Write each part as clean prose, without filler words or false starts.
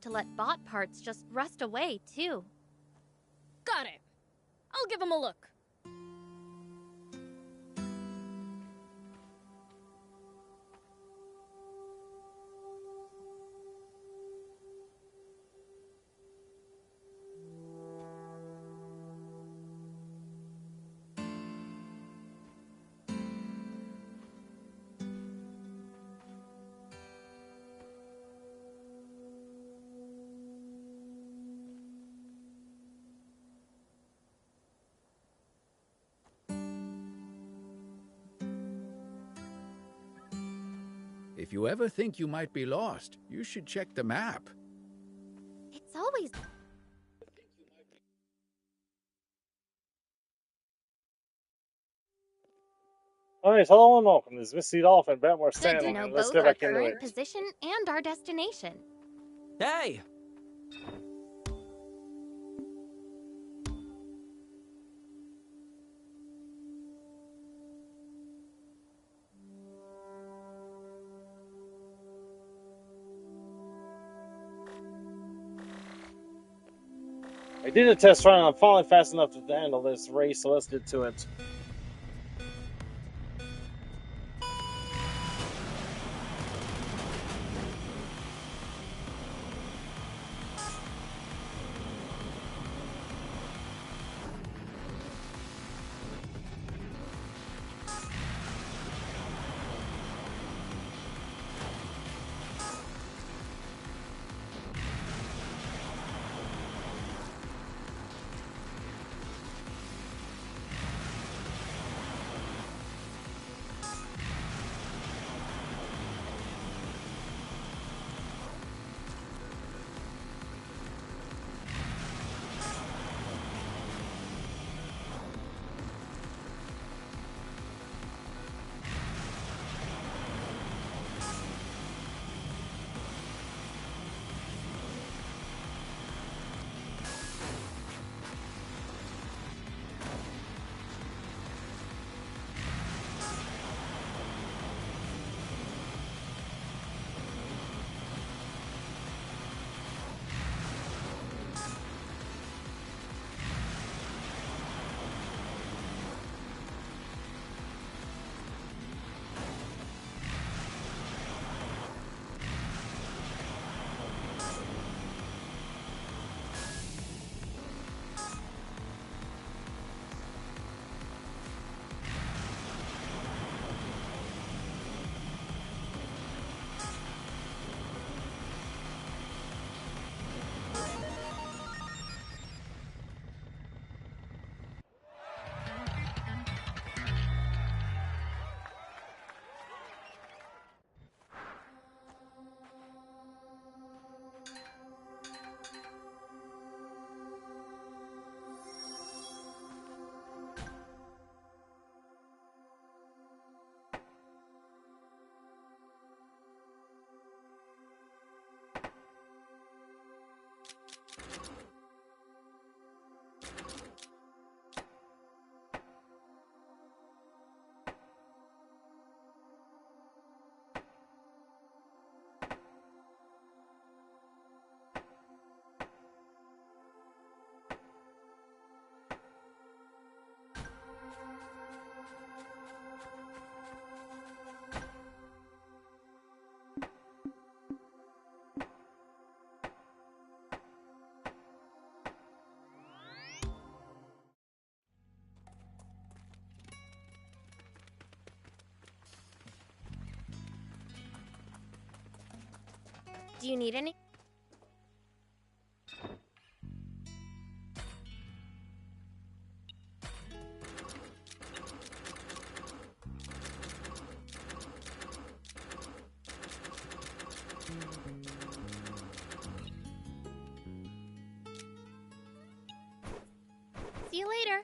to let bot parts just rust away, too. Got it. I'll give him a look. If you ever think you might be lost, you should check the map. It's always... Alright, hello and welcome. This is Mistydolphin, Bentmore good to Stanley, know and let's both get our back into current it. position and our destination. Hey! I did a test run and I'm falling fast enough to handle this race, so let's get to it. Do you need any? See you later.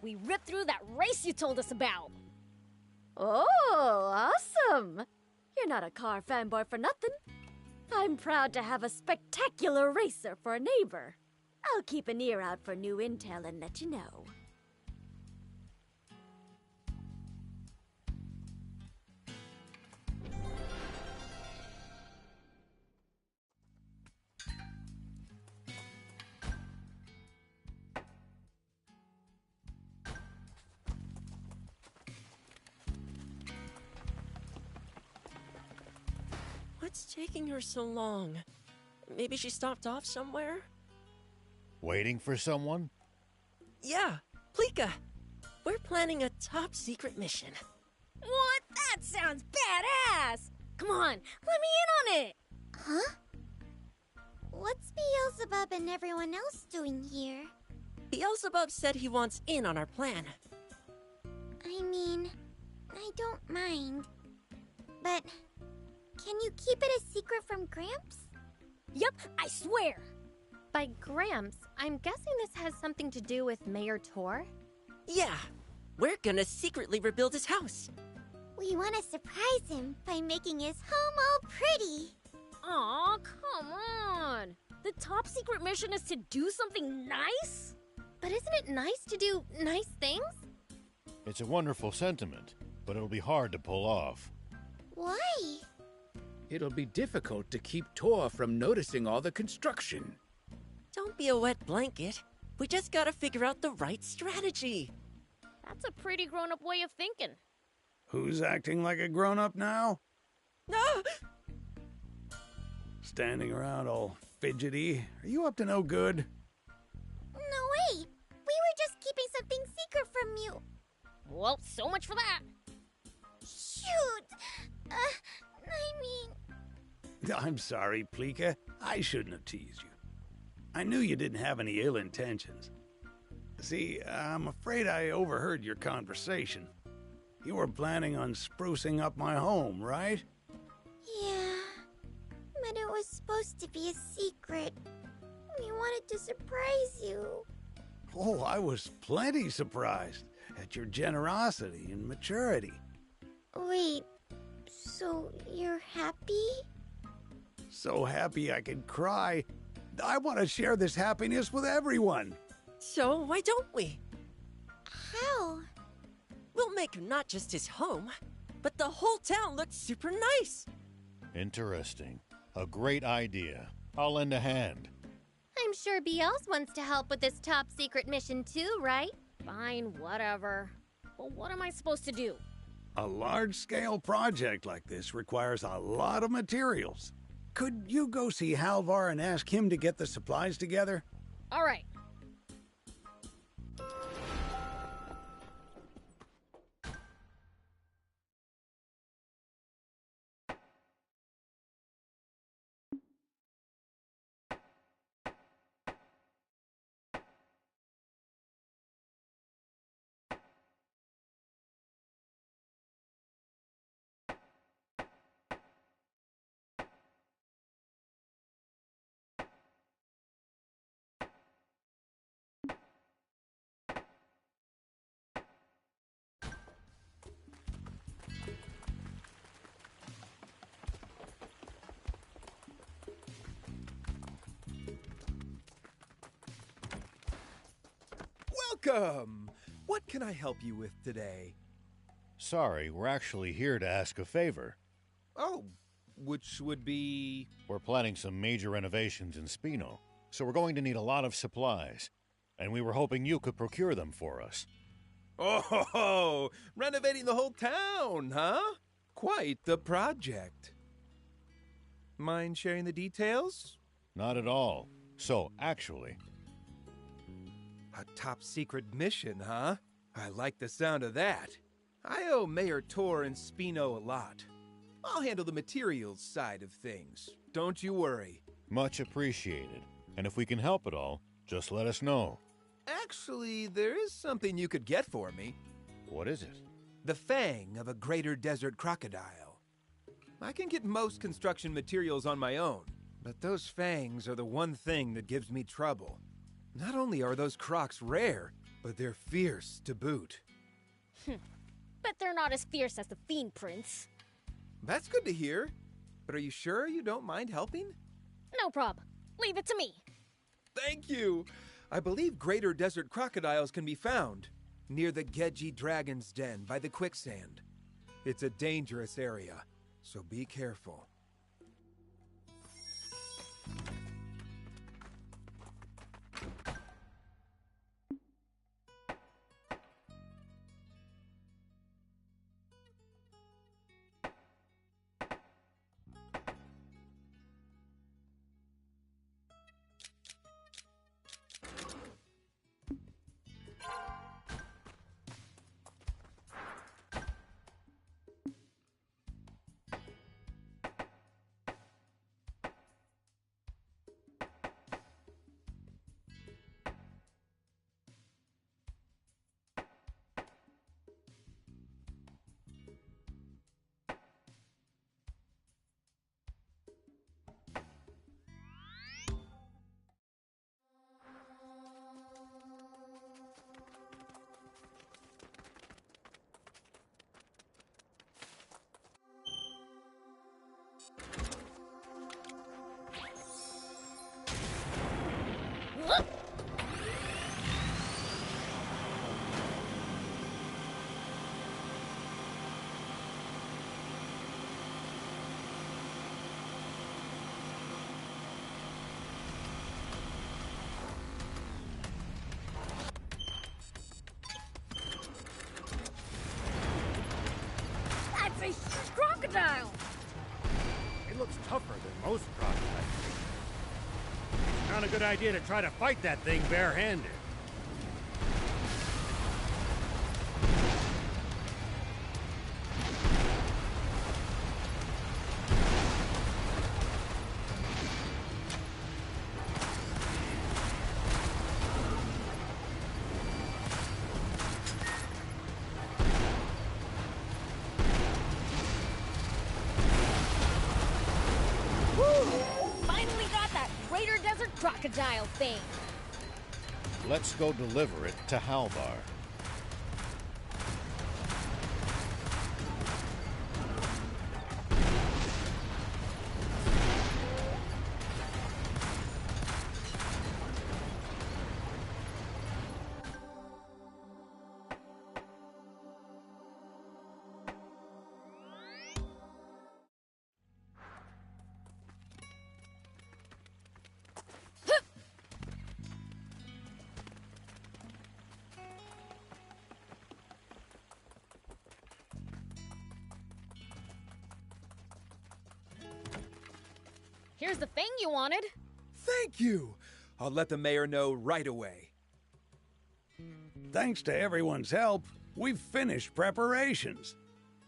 We ripped through that race you told us about. Oh, awesome! You're not a car fanboy for nothing. I'm proud to have a spectacular racer for a neighbor. I'll keep an ear out for new intel and let you know. What's taking her so long? Maybe she stopped off somewhere? Waiting for someone? Yeah, Pleeka. We're planning a top secret mission. What? That sounds badass! Come on, let me in on it! Huh? What's Beelzebub and everyone else doing here? Beelzebub said he wants in on our plan. I mean, I don't mind. But can you keep it a secret from Gramps? Yep, I swear! By Gramps, I'm guessing this has something to do with Mayor Tor? Yeah, we're gonna secretly rebuild his house. We want to surprise him by making his home all pretty. Aw, come on! The top secret mission is to do something nice? But isn't it nice to do nice things? It's a wonderful sentiment, but it'll be hard to pull off. Why? It'll be difficult to keep Tor from noticing all the construction. Don't be a wet blanket. We just gotta figure out the right strategy. That's a pretty grown-up way of thinking. Who's acting like a grown-up now? No! Standing around all fidgety. Are you up to no good? No, wait. We were just keeping something secret from you. Well, so much for that. Shoot. I mean... I'm sorry, Pleeka. I shouldn't have teased you. I knew you didn't have any ill intentions. See, I'm afraid I overheard your conversation. You were planning on sprucing up my home, right? Yeah, but it was supposed to be a secret. We wanted to surprise you. Oh, I was plenty surprised at your generosity and maturity. Wait, so you're happy? So happy I could cry. I want to share this happiness with everyone. So why don't we? How? We'll make not just his home, but the whole town look super nice. Interesting. A great idea. I'll lend a hand. I'm sure BLs wants to help with this top secret mission too, right? Fine, whatever. But what am I supposed to do? A large-scale project like this requires a lot of materials. Could you go see Halvar and ask him to get the supplies together? All right. Welcome! What can I help you with today? Sorry, we're actually here to ask a favor. Oh, which would be... We're planning some major renovations in Spino, so we're going to need a lot of supplies. And we were hoping you could procure them for us. Oh, renovating the whole town, huh? Quite the project. Mind sharing the details? Not at all. So, actually... A top secret mission, huh? I like the sound of that. I owe Mayor Tor and Spino a lot. I'll handle the materials side of things. Don't you worry. Much appreciated. And if we can help at all, just let us know. Actually, there is something you could get for me. What is it? The fang of a greater desert crocodile. I can get most construction materials on my own, but those fangs are the one thing that gives me trouble. Not only are those crocs rare, but they're fierce to boot. Bet they're not as fierce as the Fiend Prince. That's good to hear. But are you sure you don't mind helping? No prob. Leave it to me. Thank you! I believe greater desert crocodiles can be found near the Geji Dragon's Den by the quicksand. It's a dangerous area, so be careful. nice crocodile! It looks tougher than most crocodiles. It's not a good idea to try to fight that thing barehanded. Finally got that Greater Desert Crocodile thing. Let's go deliver it to Halvar. Here's the thing you wanted. Thank you! I'll let the mayor know right away. Thanks to everyone's help, we've finished preparations.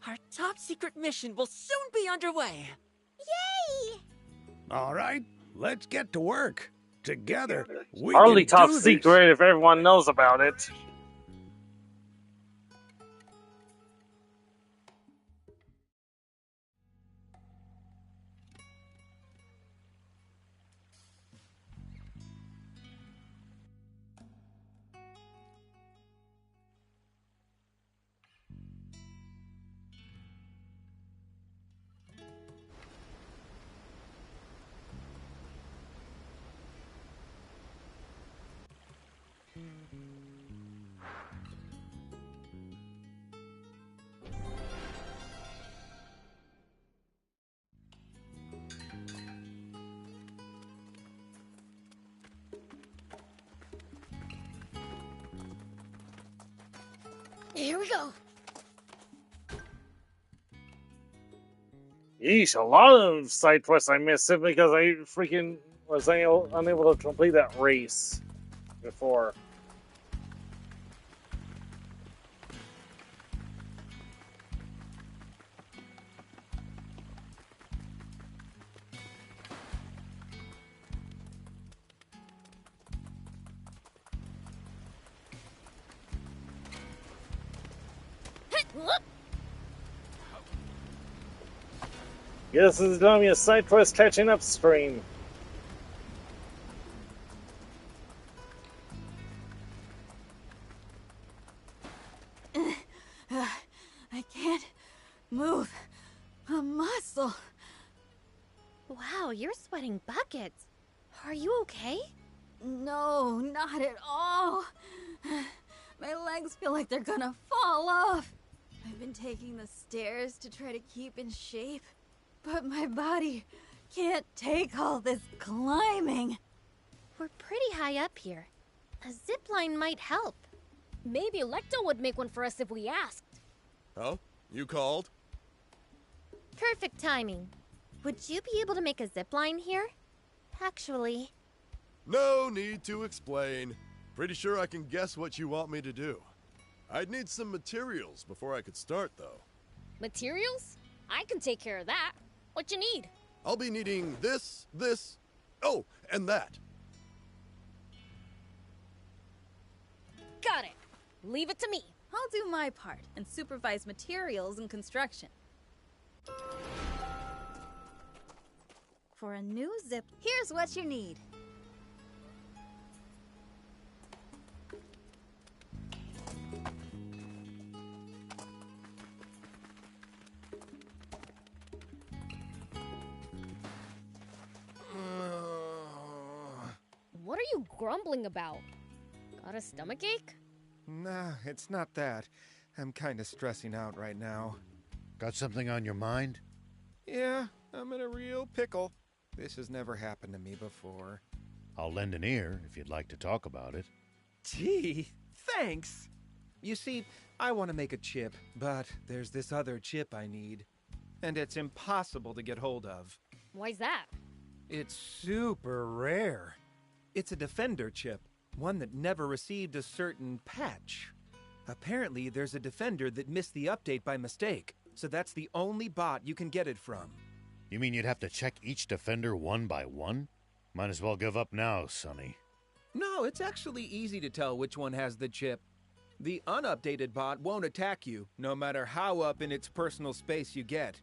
Our top secret mission will soon be underway. Yay! All right, let's get to work. Together, we Hardly can top do this. secret if everyone knows about it. Here we go. Yeesh, a lot of side quests I missed simply because I freaking was unable to complete that race before. Yes, this is going to be a side quest catching up stream. I can't move a muscle. Wow, you're sweating buckets. Are you okay? No, not at all. My legs feel like they're gonna fall off. I've been taking the stairs to try to keep in shape, but my body can't take all this climbing. We're pretty high up here. A zip line might help. Maybe Electo would make one for us if we asked. Oh? You called? Perfect timing. Would you be able to make a zip line here? Actually, No need to explain. Pretty sure I can guess what you want me to do. I'd need some materials before I could start, though. Materials? I can take care of that. What you need? I'll be needing this, oh, and that. Got it. Leave it to me. I'll do my part and supervise materials and construction. For a new zip, here's what you need. What are you grumbling about? Got a stomachache? Nah, it's not that. I'm kinda stressing out right now. Got something on your mind? Yeah, I'm in a real pickle. This has never happened to me before. I'll lend an ear if you'd like to talk about it. Gee, thanks! You see, I want to make a chip, but there's this other chip I need. and it's impossible to get hold of. Why's that? It's super rare. It's a Defender chip, one that never received a certain patch. Apparently, there's a Defender that missed the update by mistake, so that's the only bot you can get it from. You mean you'd have to check each Defender one by one? Might as well give up now, Sonny. No, it's actually easy to tell which one has the chip. The unupdated bot won't attack you, no matter how up in its personal space you get.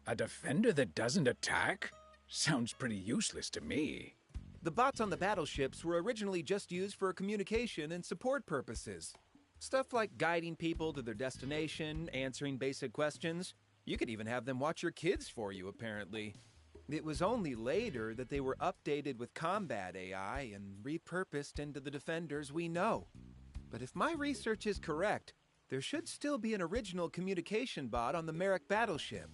A Defender that doesn't attack? Sounds pretty useless to me. The bots on the battleships were originally just used for communication and support purposes. Stuff like guiding people to their destination, answering basic questions. You could even have them watch your kids for you, apparently. It was only later that they were updated with combat AI and repurposed into the Defenders we know. But if my research is correct, there should still be an original communication bot on the Merrick battleship.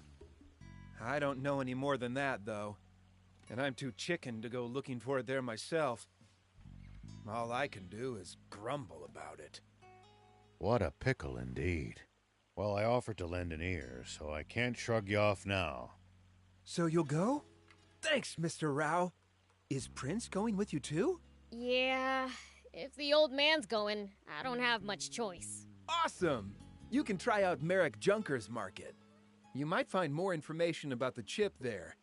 I don't know any more than that, though. And I'm too chicken to go looking for it there myself. All I can do is grumble about it. What a pickle indeed. Well, I offered to lend an ear, so I can't shrug you off now. So you'll go? Thanks, Mr. Rao. Is Prince going with you too? Yeah, if the old man's going, I don't have much choice. Awesome! You can try out Merrick Junker's Market. You might find more information about the chip there.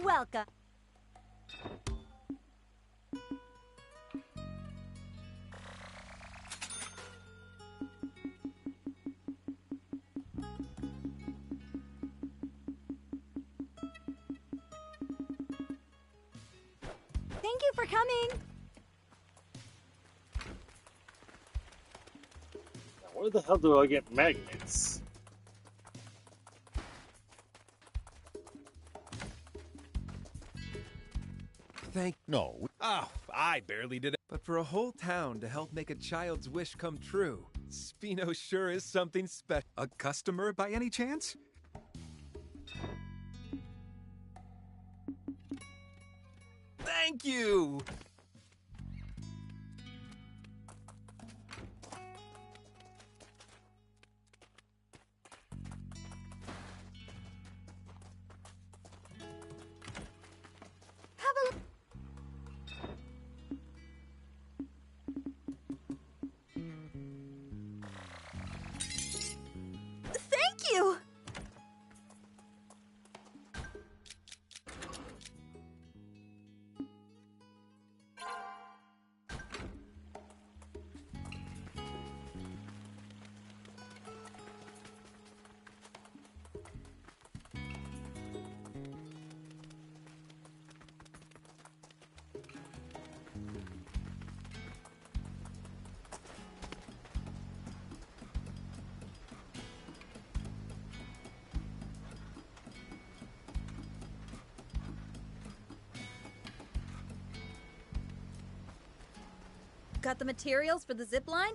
Welcome. Thank you for coming. Where the hell do I get magnets? No. Oh, I barely did it. But for a whole town to help make a child's wish come true, Spino sure is something special. A customer by any chance? Thank you! Thank you. Got the materials for the zip line?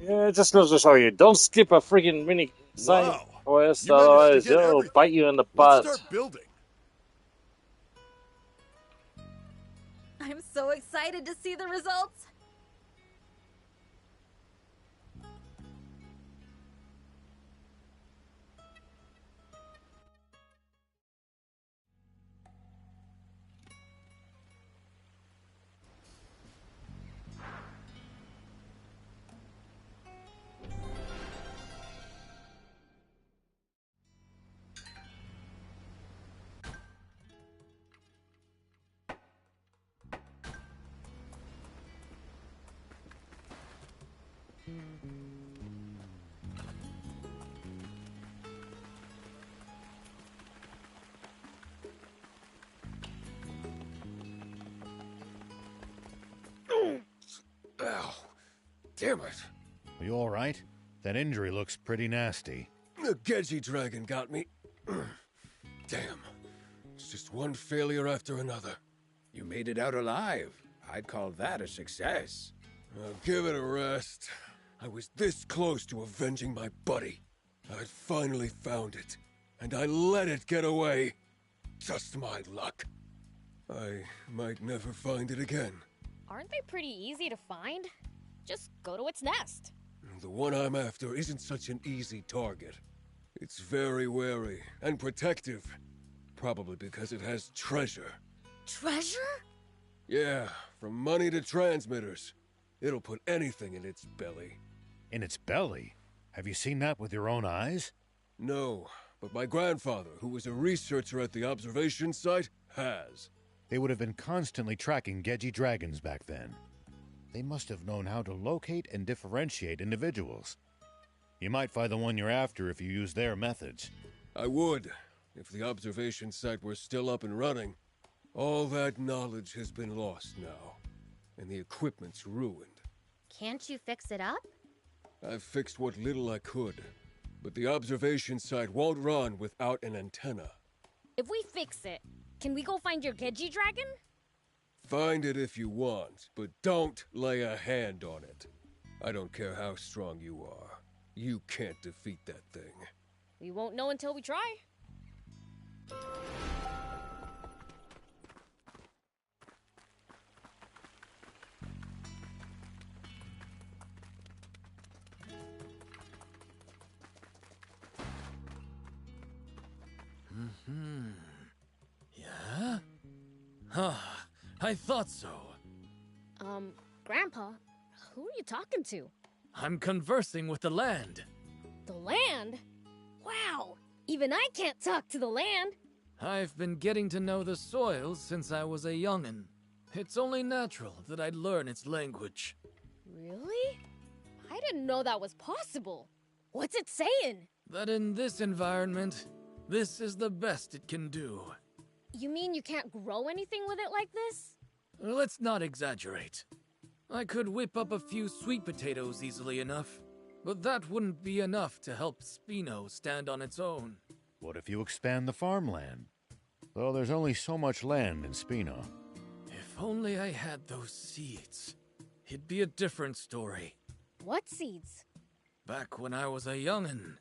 Yeah, it just goes to show you. Don't skip a freaking mini side quest, otherwise it'll bite you in the butt. Let's start building. I'm so excited to see the results. Ow. Damn it. Are you all right? That injury looks pretty nasty. The Gedgy dragon got me. Damn. It's just one failure after another. You made it out alive. I'd call that a success. Give it a rest. I was this close to avenging my buddy. I'd finally found it, and I let it get away. Just my luck. I might never find it again. Aren't they pretty easy to find? Just go to its nest. The one I'm after isn't such an easy target. It's very wary and protective. Probably because it has treasure. Treasure? Yeah, from money to transmitters. It'll put anything in its belly. In its belly? Have you seen that with your own eyes? No, but my grandfather, who was a researcher at the observation site, has. They would have been constantly tracking Gedgy dragons back then. They must have known how to locate and differentiate individuals. You might find the one you're after if you use their methods. I would, if the observation site were still up and running. All that knowledge has been lost now, and the equipment's ruined. Can't you fix it up? I've fixed what little I could, but the observation site won't run without an antenna. If we fix it, can we go find your Gedgy dragon? Find it if you want, but don't lay a hand on it. I don't care how strong you are. You can't defeat that thing. We won't know until we try. Yeah? Huh. I thought so. Grandpa, who are you talking to? I'm conversing with the land. The land? Wow, even I can't talk to the land. I've been getting to know the soil since I was a young'un. It's only natural that I'd learn its language. Really? I didn't know that was possible. What's it saying? That in this environment, this is the best it can do. You mean you can't grow anything with it like this? Let's not exaggerate. I could whip up a few sweet potatoes easily enough, but that wouldn't be enough to help Spino stand on its own. What if you expand the farmland? Though there's only so much land in Spino. If only I had those seeds, it'd be a different story. What seeds? Back when I was a young'un,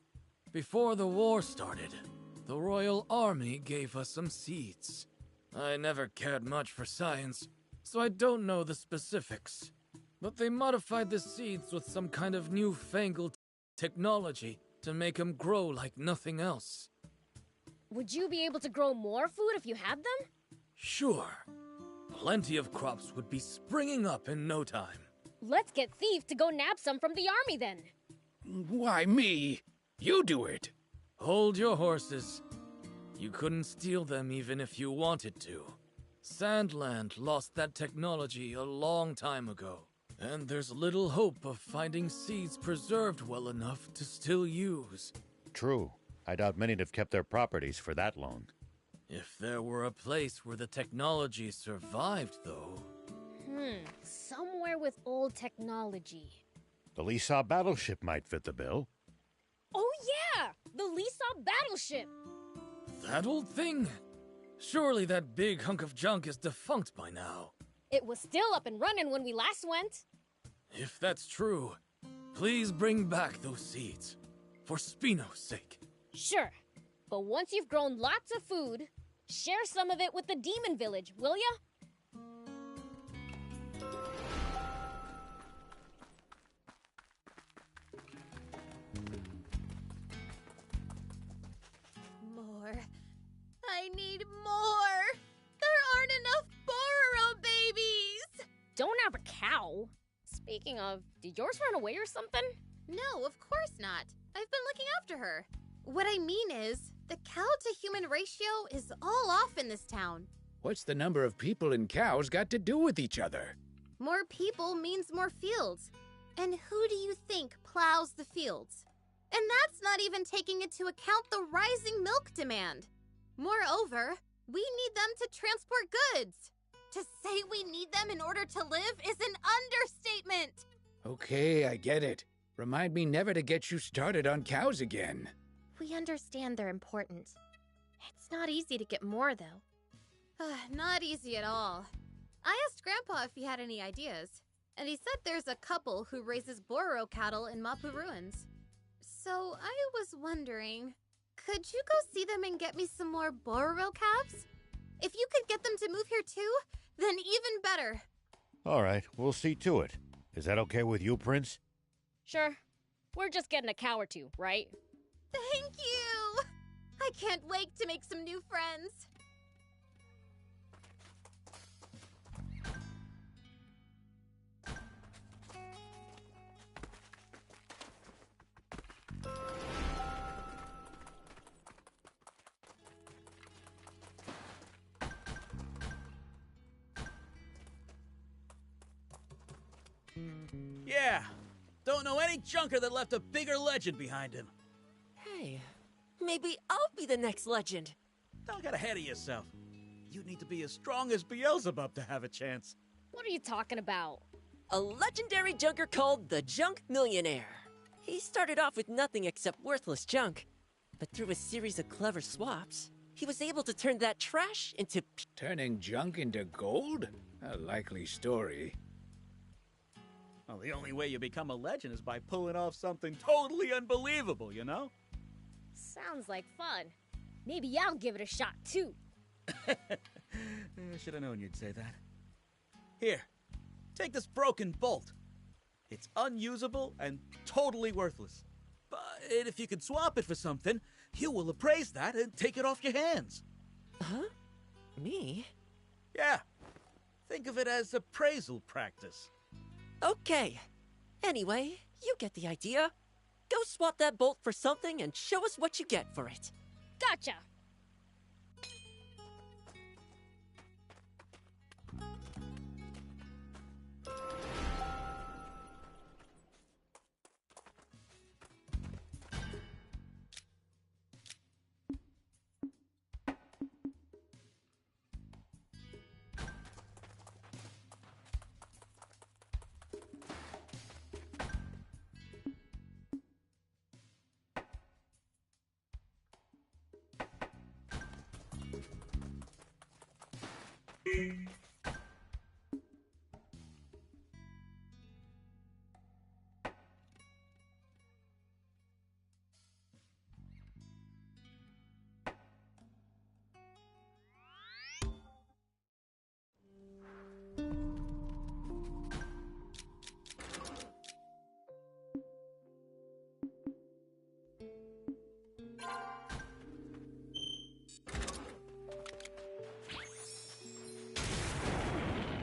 before the war started, the Royal Army gave us some seeds. I never cared much for science, so I don't know the specifics. But they modified the seeds with some kind of newfangled technology to make them grow like nothing else. Would you be able to grow more food if you had them? Sure. Plenty of crops would be springing up in no time. Let's get Thief to go nab some from the army then. Why me? You do it. Hold your horses. You couldn't steal them even if you wanted to. Sandland lost that technology a long time ago, and there's little hope of finding seeds preserved well enough to still use. True. I doubt many'd have kept their properties for that long. If there were a place where the technology survived, though... Somewhere with old technology. The Lisa battleship might fit the bill. Oh yeah! The Lisa battleship! That old thing? Surely that big hunk of junk is defunct by now. It was still up and running when we last went. If that's true, please bring back those seeds. For Spino's sake. Sure. But once you've grown lots of food, share some of it with the Demon Village, will ya? More. I need more. There aren't enough Bororo babies. Don't have a cow. Speaking of, did yours run away or something? No, of course not. I've been looking after her. What I mean is, the cow-to-human ratio is all off in this town. What's the number of people and cows got to do with each other? More people means more fields. And who do you think plows the fields? And that's not even taking into account the rising milk demand. Moreover, we need them to transport goods. To say we need them in order to live is an understatement. Okay, I get it. Remind me never to get you started on cows again. We understand they're important. It's not easy to get more, though. Not easy at all. I asked Grandpa if he had any ideas, and he said there's a couple who raises Boro cattle in Mapu Ruins. So I was wondering, could you go see them and get me some more Boro calves? If you could get them to move here too, then even better. All right, we'll see to it. Is that okay with you, Prince? Sure. We're just getting a cow or two, right? Thank you! I can't wait to make some new friends. Yeah, don't know any junker that left a bigger legend behind him. Hey, maybe I'll be the next legend. Don't get ahead of yourself. You need to be as strong as Beelzebub to have a chance. What are you talking about? A legendary junker called the Junk Millionaire. He started off with nothing except worthless junk, but through a series of clever swaps, he was able to turn that trash into... Turning junk into gold? A likely story. Well, the only way you become a legend is by pulling off something totally unbelievable, you know? Sounds like fun. Maybe I'll give it a shot, too. I should have known you'd say that. Here, take this broken bolt. It's unusable and totally worthless. But if you could swap it for something, you will appraise that and take it off your hands. Huh? Me? Yeah. Think of it as appraisal practice. Okay. Anyway, you get the idea. Go swap that bolt for something and show us what you get for it. Gotcha!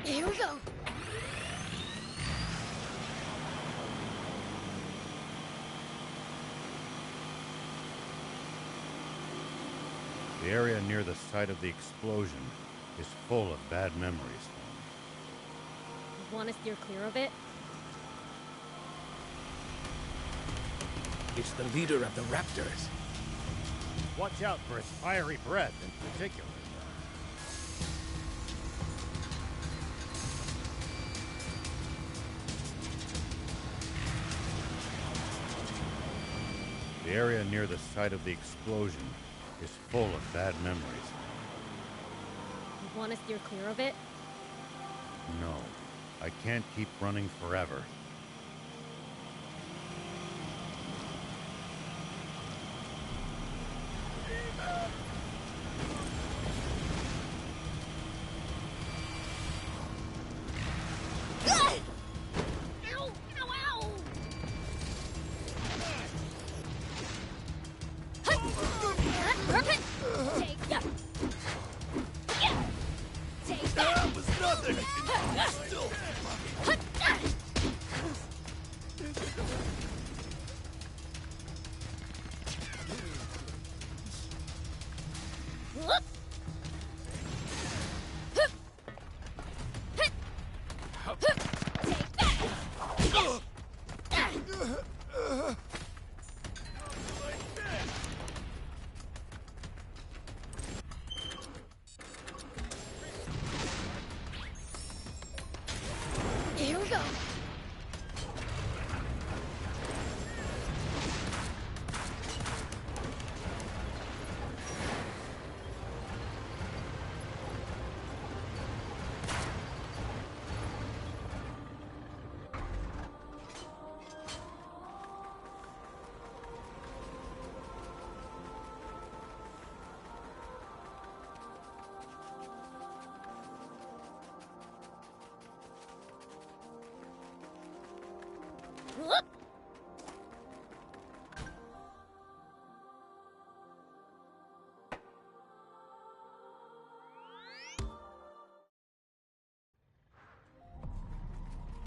Here we go. The area near the site of the explosion is full of bad memories. You want to steer clear of it? It's the leader of the raptors. Watch out for its fiery breath in particular. The area near the site of the explosion is full of bad memories. You want to steer clear of it? No, I can't keep running forever.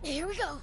Here we go.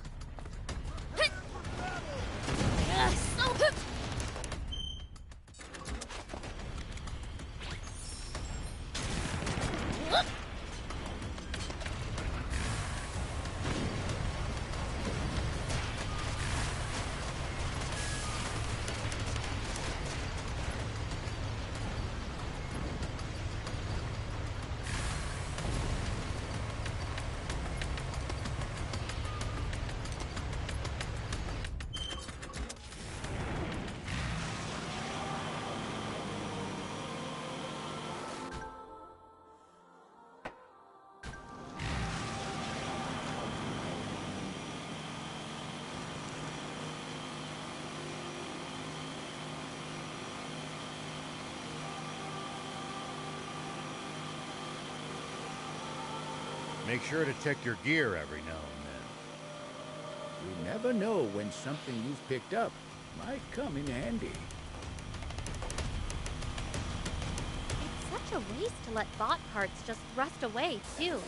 Make sure to check your gear every now and You never know when something you've picked up might come in handy. It's such a waste to let bot parts just rust away, too.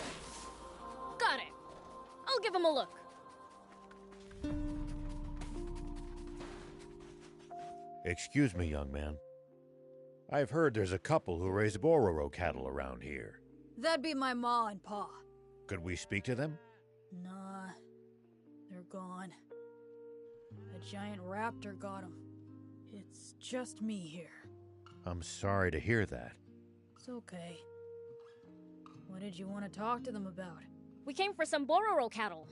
Got it. I'll give him a look. then. Excuse me, young man. I've heard there's a couple who raise Bororo cattle around here. That'd be my ma and pa. Could we speak to them? Nah, they're gone. A giant raptor got them. It's just me here. I'm sorry to hear that. It's okay. What did you want to talk to them about? We came for some Bororo cattle.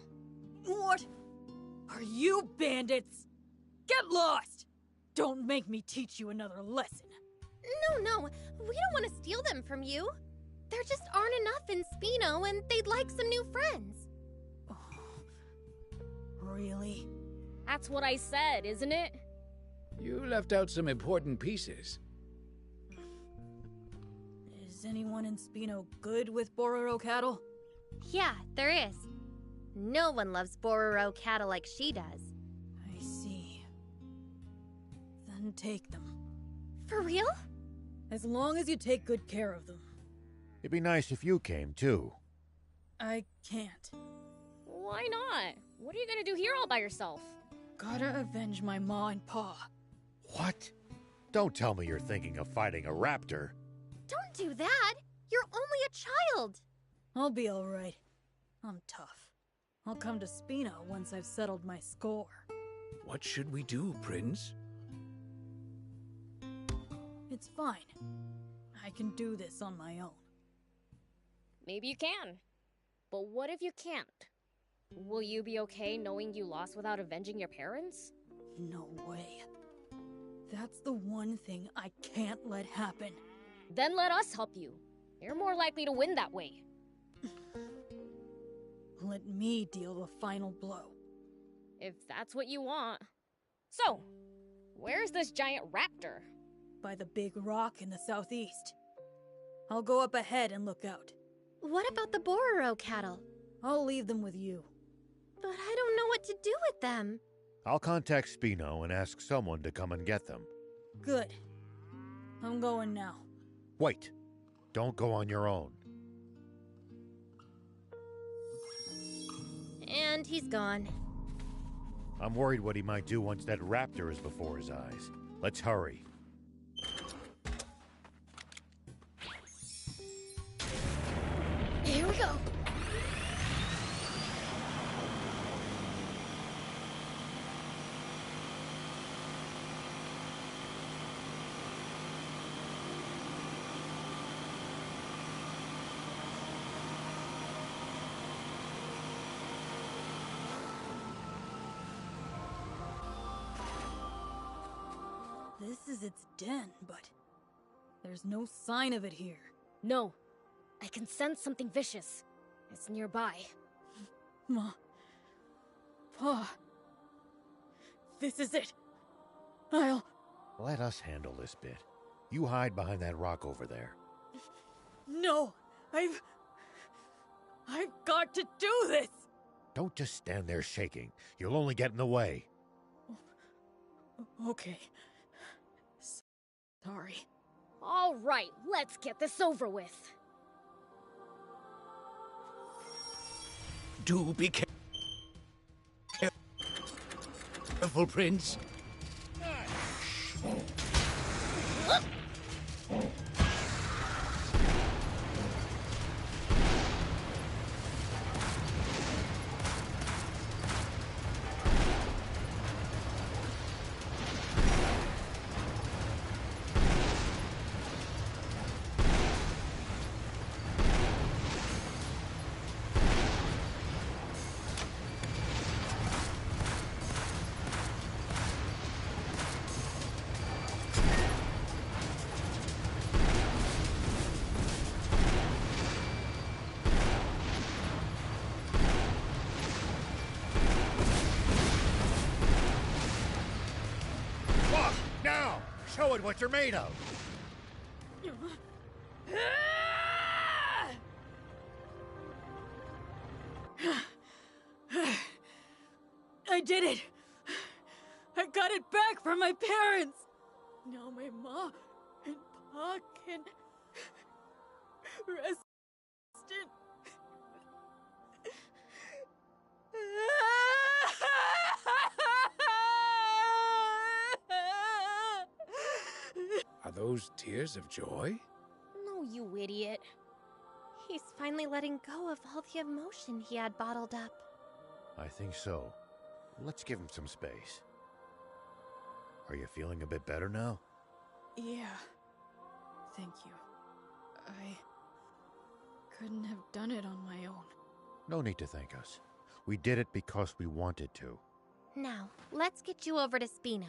What? Are you bandits? Get lost! Don't make me teach you another lesson. No, we don't want to steal them from you. There just aren't enough in Spino, and they'd like some new friends. Really? That's what I said, isn't it? You left out some important pieces. Is anyone in Spino good with Bororo cattle? Yeah, there is. No one loves Bororo cattle like she does. I see. Then take them. For real? As long as you take good care of them. It'd be nice if you came, too. I can't. Why not? What are you gonna do here all by yourself? Gotta avenge my ma and pa. What? Don't tell me you're thinking of fighting a raptor. Don't do that! You're only a child! I'll be alright. I'm tough. I'll come to Spino once I've settled my score. What should we do, Prince? It's fine. I can do this on my own. Maybe you can. But what if you can't? Will you be okay knowing you lost without avenging your parents? No way. That's the one thing I can't let happen. Then let us help you. You're more likely to win that way. Let me deal the final blow. If that's what you want. So, where's this giant raptor? By the big rock in the southeast. I'll go up ahead and look out. What about the Bororo cattle? I'll leave them with you. But I don't know what to do with them. I'll contact Spino and ask someone to come and get them. Good. I'm going now. Wait. Don't go on your own. And he's gone. I'm worried what he might do once that raptor is before his eyes. Let's hurry. Here we go. This is its den, but there's no sign of it here. No. I can sense something vicious. It's nearby. Ma. Pa. This is it. Let us handle this bit. You hide behind that rock over there. No! I've got to do this! Don't just stand there shaking. You'll only get in the way. Okay. Sorry. All right, let's get this over with. Do be careful. careful, Prince. Now! Show it what you're made of! I did it! I got it back from my parents! Now my mom and pa can rest in... Are those tears of joy? No, you idiot. He's finally letting go of all the emotion he had bottled up. I think so. Let's give him some space. Are you feeling a bit better now? Yeah. Thank you. I couldn't have done it on my own. No need to thank us. We did it because we wanted to. Now, let's get you over to Spino.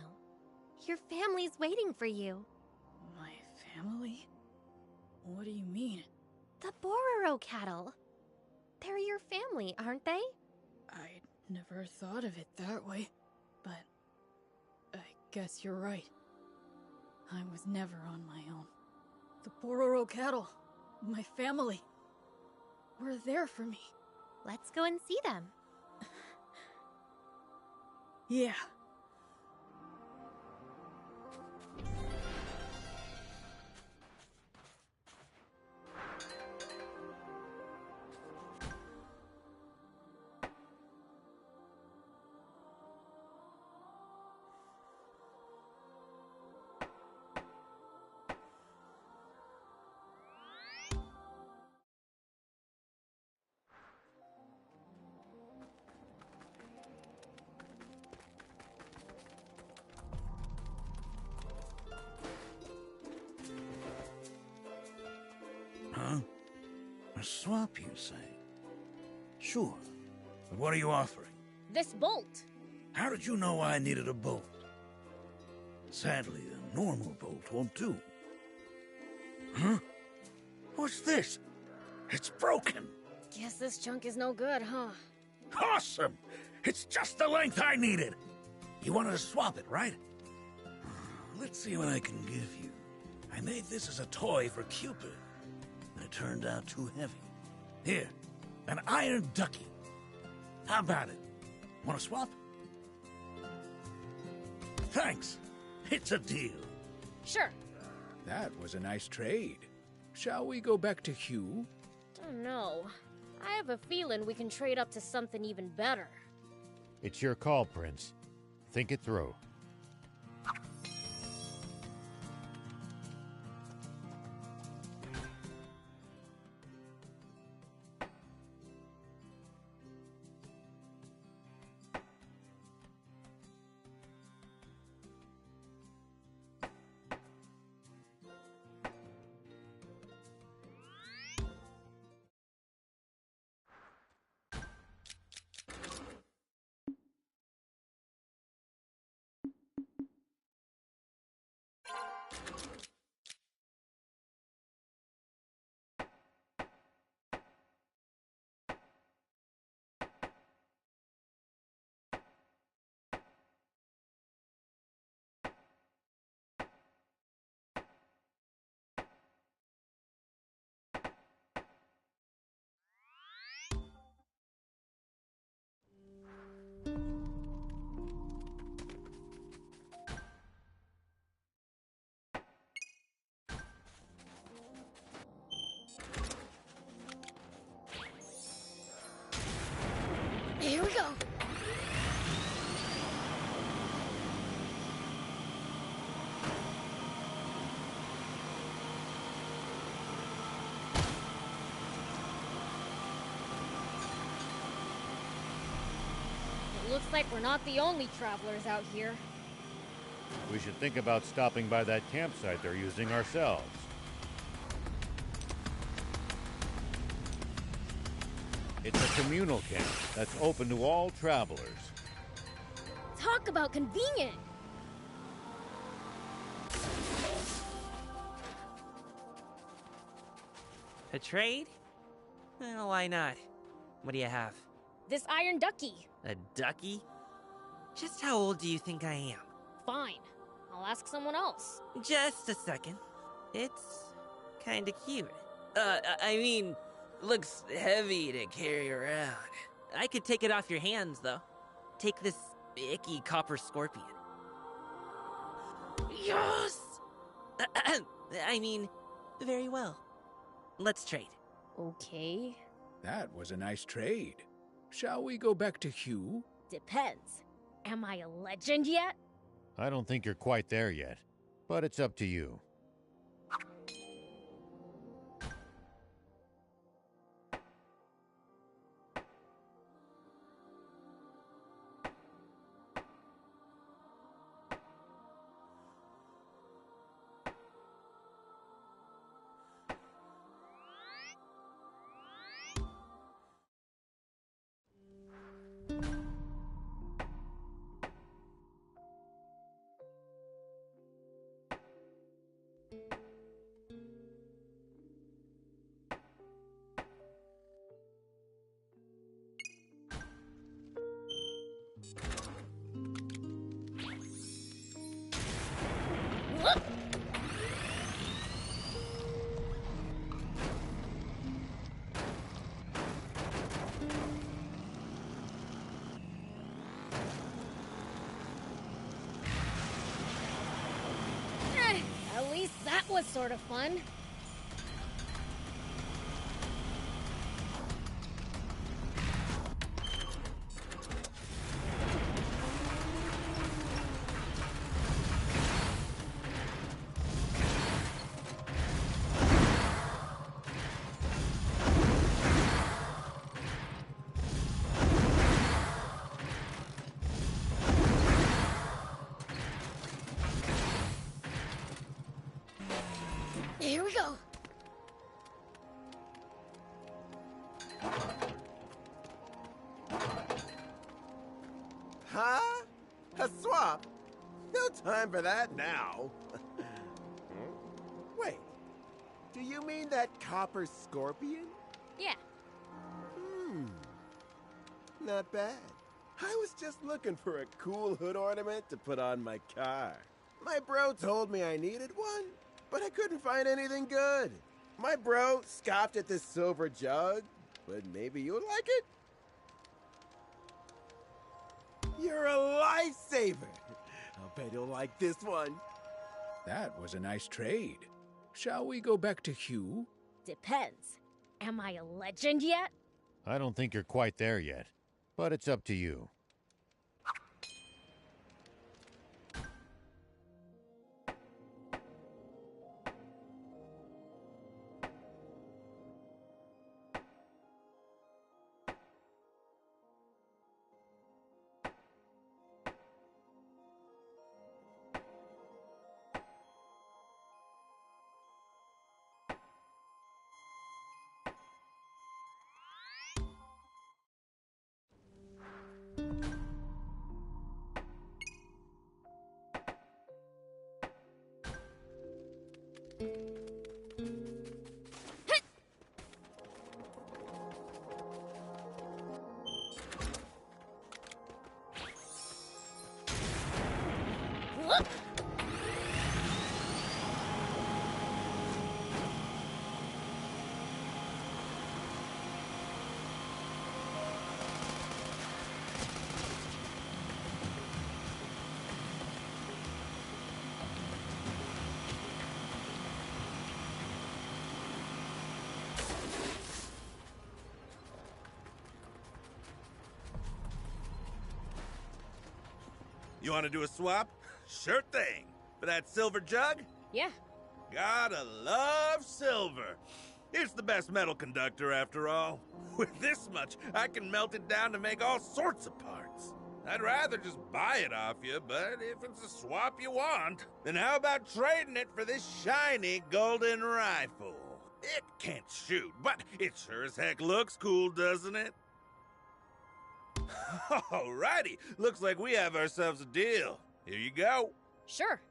Your family's waiting for you. My family? What do you mean? The Bororo cattle. They're your family, aren't they? I never thought of it that way, but I guess you're right. I was never on my own. The Bororo cattle, my family, were there for me. Let's go and see them. Yeah. Huh? A swap, you say? Sure. But what are you offering? This bolt! How did you know I needed a bolt? Sadly, a normal bolt won't do. Huh? What's this? It's broken. Guess this junk is no good, huh? Awesome! It's just the length I needed. You wanted to swap it, right? Let's see what I can give you. I made this as a toy for Cupid. It turned out too heavy. Here, an iron ducky. How about it? Want to swap? Thanks. It's a deal. Sure. That was a nice trade. Shall we go back to Hugh? Don't know. I have a feeling we can trade up to something even better. It's your call, Prince. Think it through. Looks like we're not the only travelers out here. We should think about stopping by that campsite they're using ourselves. It's a communal camp that's open to all travelers. Talk about convenient! A trade? Well, why not? What do you have? This iron ducky. A ducky? Just how old do you think I am? Fine. I'll ask someone else. Just a second. It's kinda cute. I mean, looks heavy to carry around. I could take it off your hands, though. Take this icky copper scorpion. Yes! I mean, very well. Let's trade. Okay. That was a nice trade. Shall we go back to Hugh? Depends. Am I a legend yet? I don't think you're quite there yet, but it's up to you. At least that was sort of fun. Here we go. Huh? A swap? No time for that now. Wait, do you mean that copper scorpion? Yeah. Not bad. I was just looking for a cool hood ornament to put on my car. My bro told me I needed one, but I couldn't find anything good. My bro scoffed at this silver jug, but maybe you'll like it? You're a lifesaver. I'll bet you'll like this one. That was a nice trade. Shall we go back to Hugh? Depends. Am I a legend yet? I don't think you're quite there yet, but it's up to you. You want to do a swap? Sure thing. For that silver jug? Yeah. Gotta love silver. It's the best metal conductor, after all. With this much, I can melt it down to make all sorts of parts. I'd rather just buy it off you, but if it's a swap you want, then how about trading it for this shiny golden rifle? It can't shoot, but it sure as heck looks cool, doesn't it? Alrighty, looks like we have ourselves a deal. Here you go. Sure.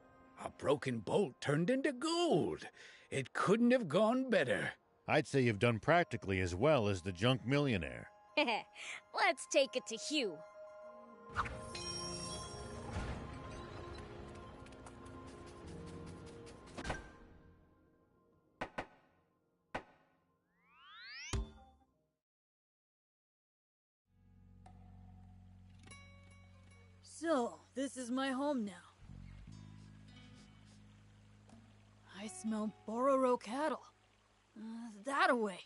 A broken bolt turned into gold. It couldn't have gone better. I'd say you've done practically as well as the junk millionaire. Let's take it to Hugh. So, this is my home now. I smell Bororo cattle. That away.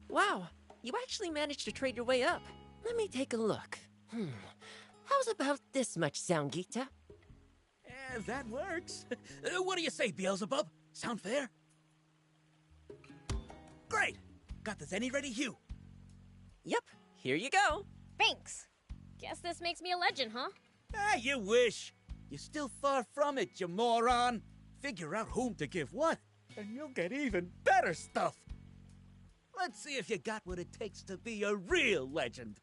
Wow, you actually managed to trade your way up. Let me take a look. How's about this much, Sound Gita? That works. What do you say, Beelzebub? Sound fair? Great! Got the zenny ready, Hugh. Yep, here you go. Thanks. Guess this makes me a legend, huh? Ah, you wish. You're still far from it, you moron. Figure out whom to give what, and you'll get even better stuff. Let's see if you got what it takes to be a real legend.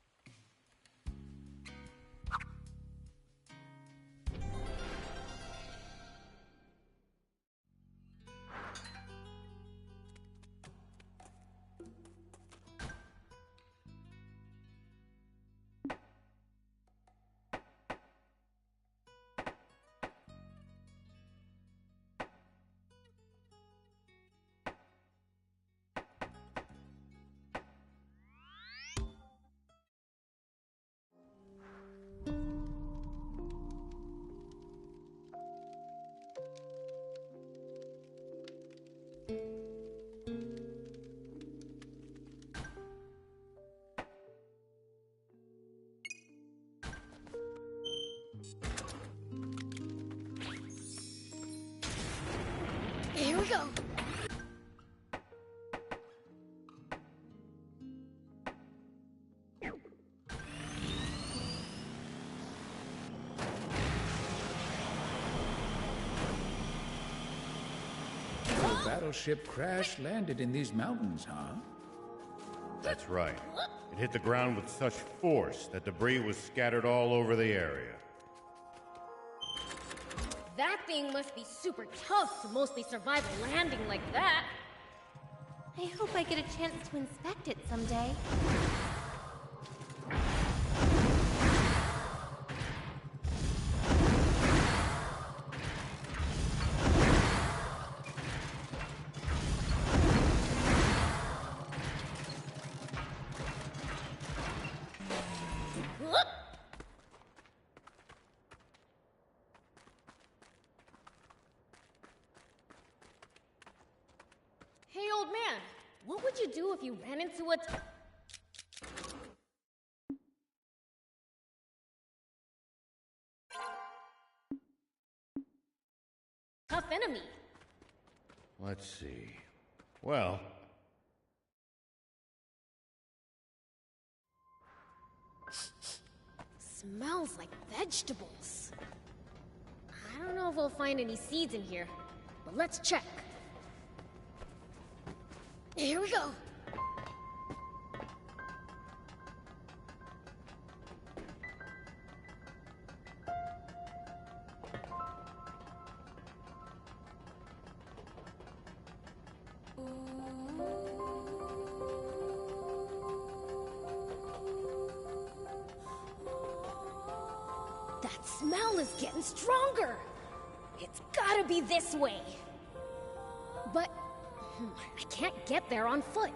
Here we go. The battleship crash landed in these mountains, huh? That's right. It hit the ground with such force that debris was scattered all over the area. That thing must be super tough to mostly survive a landing like that. I hope I get a chance to inspect it someday. Hey, old man, what would you do if you ran into a tough enemy? Let's see. Well, Smells like vegetables. I don't know if we'll find any seeds in here, but let's check. Here we go. That smell is getting stronger. It's gotta be this way. But I can't get there on foot.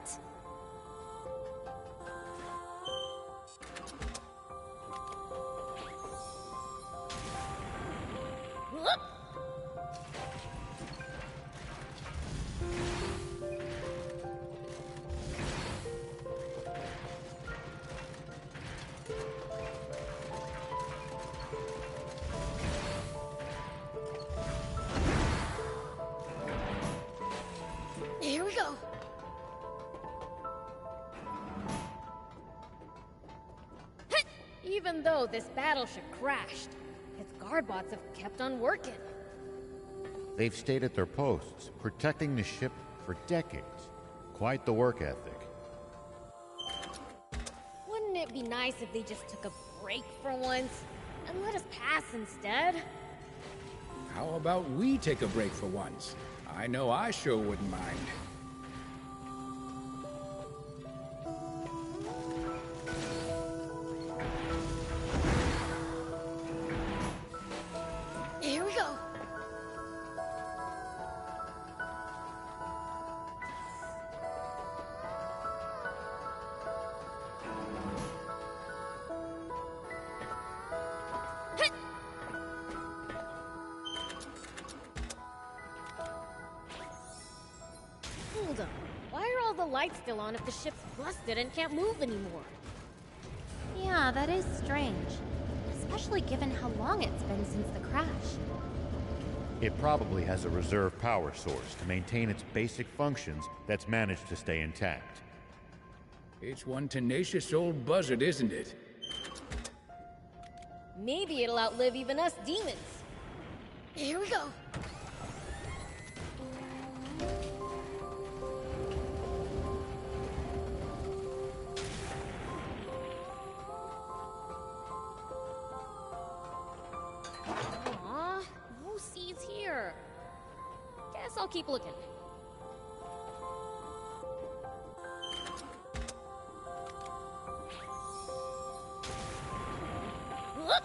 Even though this battleship crashed, its guard bots have kept on working. They've stayed at their posts, protecting the ship for decades. Quite the work ethic. Wouldn't it be nice if they just took a break for once and let us pass instead? How about we take a break for once? I know I sure wouldn't mind. Here we go. Hold on. Why are all the lights still on if the ship's busted and can't move anymore? Yeah, that is strange. Especially given how long it's been since the crash. It probably has a reserve power source to maintain its basic functions that's managed to stay intact. It's one tenacious old buzzard, isn't it? Maybe it'll outlive even us demons. Here we go. Aw, no seeds here. Guess I'll keep looking. Look!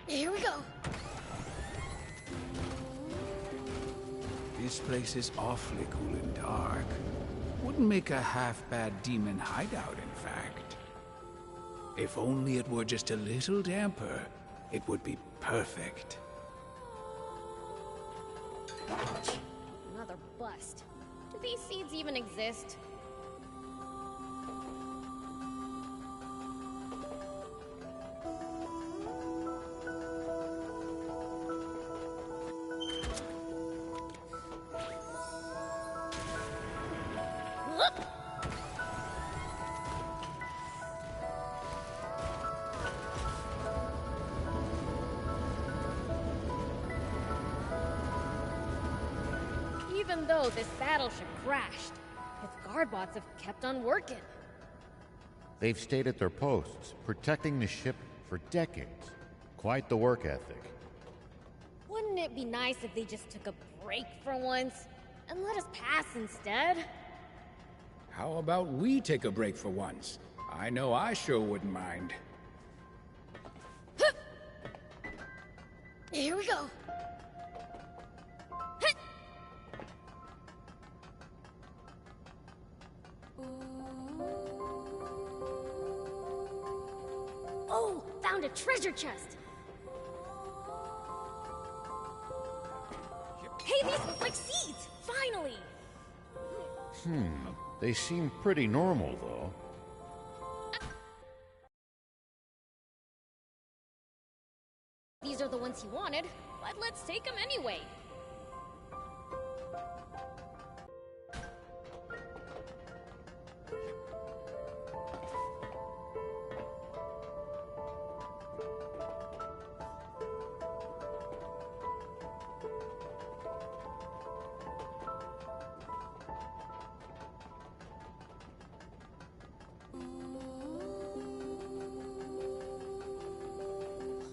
Here we go. This place is awfully cool and dark. Wouldn't make a half-bad demon hideout, in fact. If only it were just a little damper, it would be perfect. Another bust. Do these seeds even exist? Look! Even though this battleship crashed, its guard bots have kept on working. They've stayed at their posts, protecting the ship for decades. Quite the work ethic. Wouldn't it be nice if they just took a break for once and let us pass instead? How about we take a break for once? I know I sure wouldn't mind. Here we go. Oh, found a treasure chest. Hey, these look like seeds! Finally! They seem pretty normal, though. These are the ones he wanted, but let's take them anyway.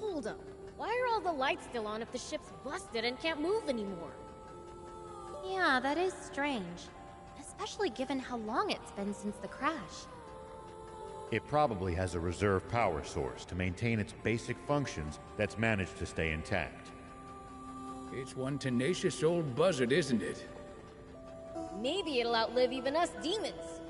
Hold up. Why are all the lights still on if the ship's busted and can't move anymore? Yeah, that is strange. Especially given how long it's been since the crash. It probably has a reserve power source to maintain its basic functions that's managed to stay intact. It's one tenacious old buzzard, isn't it? Maybe it'll outlive even us demons.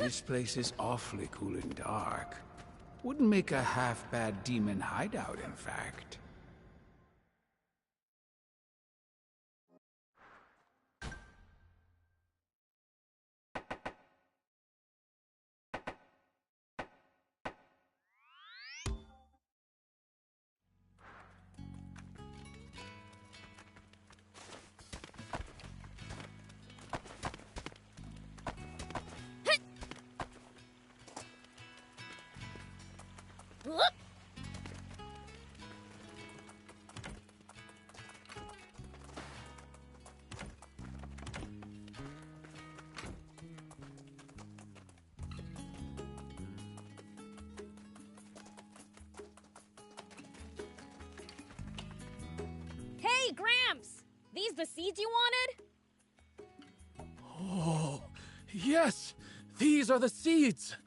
This place is awfully cool and dark. Wouldn't make a half-bad demon hideout, in fact. Hey, Gramps! These the seeds you wanted? Oh, yes! These are the seeds!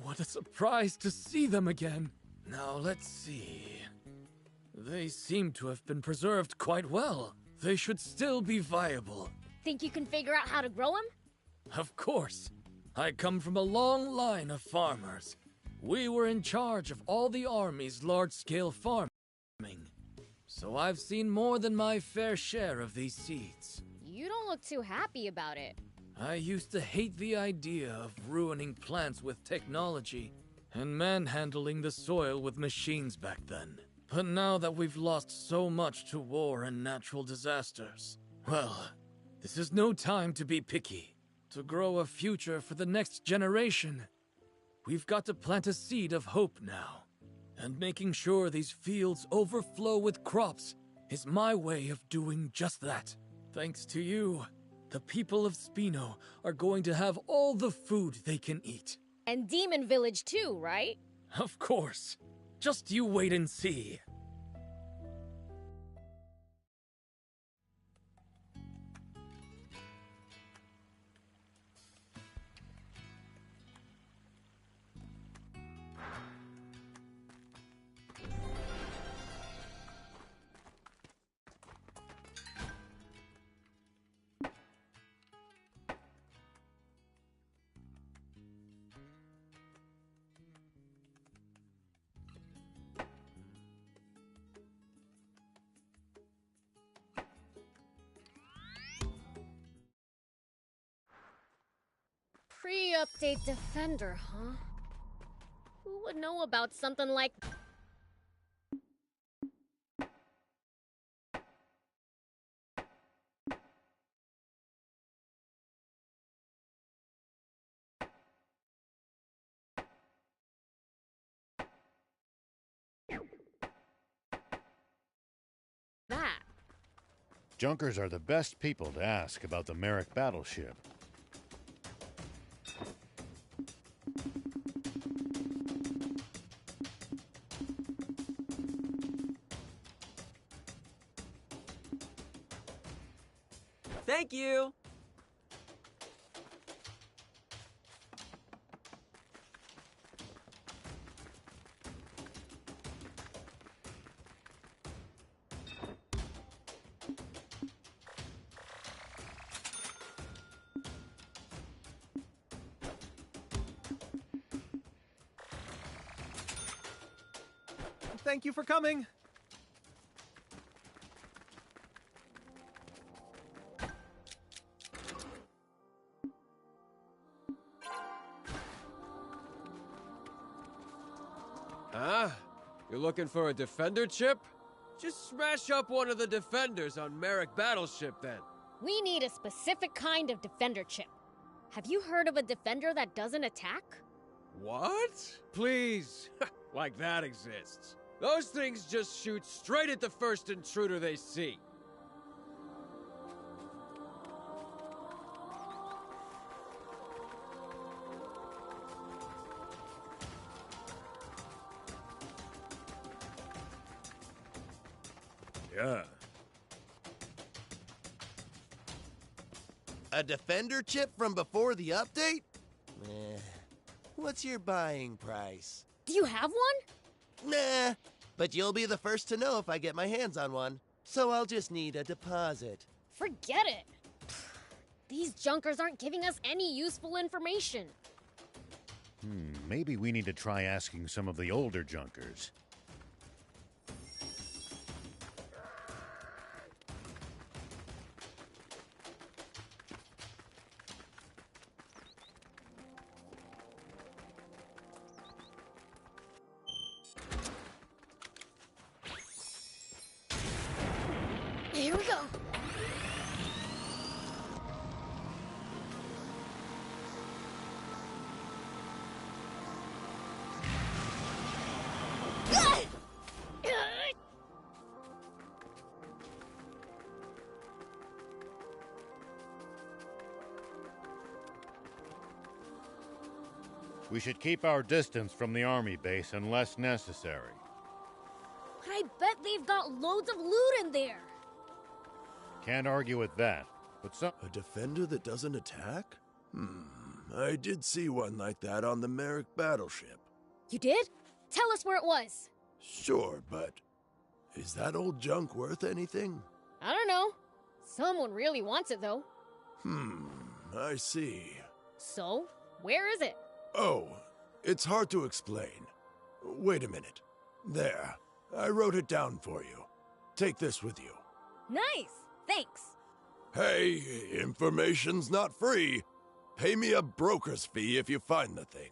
What a surprise to see them again. Now let's see. They seem to have been preserved quite well. They should still be viable. Think you can figure out how to grow them? Of course. I come from a long line of farmers. We were in charge of all the army's large-scale farming. So I've seen more than my fair share of these seeds. You don't look too happy about it. I used to hate the idea of ruining plants with technology and manhandling the soil with machines back then. But now that we've lost so much to war and natural disasters, well, this is no time to be picky. To grow a future for the next generation, we've got to plant a seed of hope now. And making sure these fields overflow with crops is my way of doing just that. Thanks to you, the people of Spino are going to have all the food they can eat. And Demon Village too, right? Of course. Just you wait and see. Pre-update Defender, huh? Who would know about something like... that? Junkers are the best people to ask about the Merrick battleship. Thank you! Thank you for coming. Huh? You're looking for a defender chip? Just smash up one of the defenders on Merrick battleship then. We need a specific kind of Defender chip. Have you heard of a Defender that doesn't attack? What? Please. Like that exists. Those things just shoot straight at the first intruder they see. Yeah. A defender chip from before the update? What's your buying price? Do you have one? Nah, but you'll be the first to know if I get my hands on one. So I'll just need a deposit. Forget it. These junkers aren't giving us any useful information. Maybe we need to try asking some of the older Junkers. Here we go. We should keep our distance from the army base unless necessary. I bet they've got loads of loot in there. Can't argue with that, but some... A defender that doesn't attack? I did see one like that on the Merrick battleship. You did? Tell us where it was. Sure, but is that old junk worth anything? I don't know. Someone really wants it, though. I see. So, where is it? Oh, it's hard to explain. Wait a minute. There, I wrote it down for you. Take this with you. Nice, thanks. Hey, information's not free. Pay me a broker's fee if you find the thing.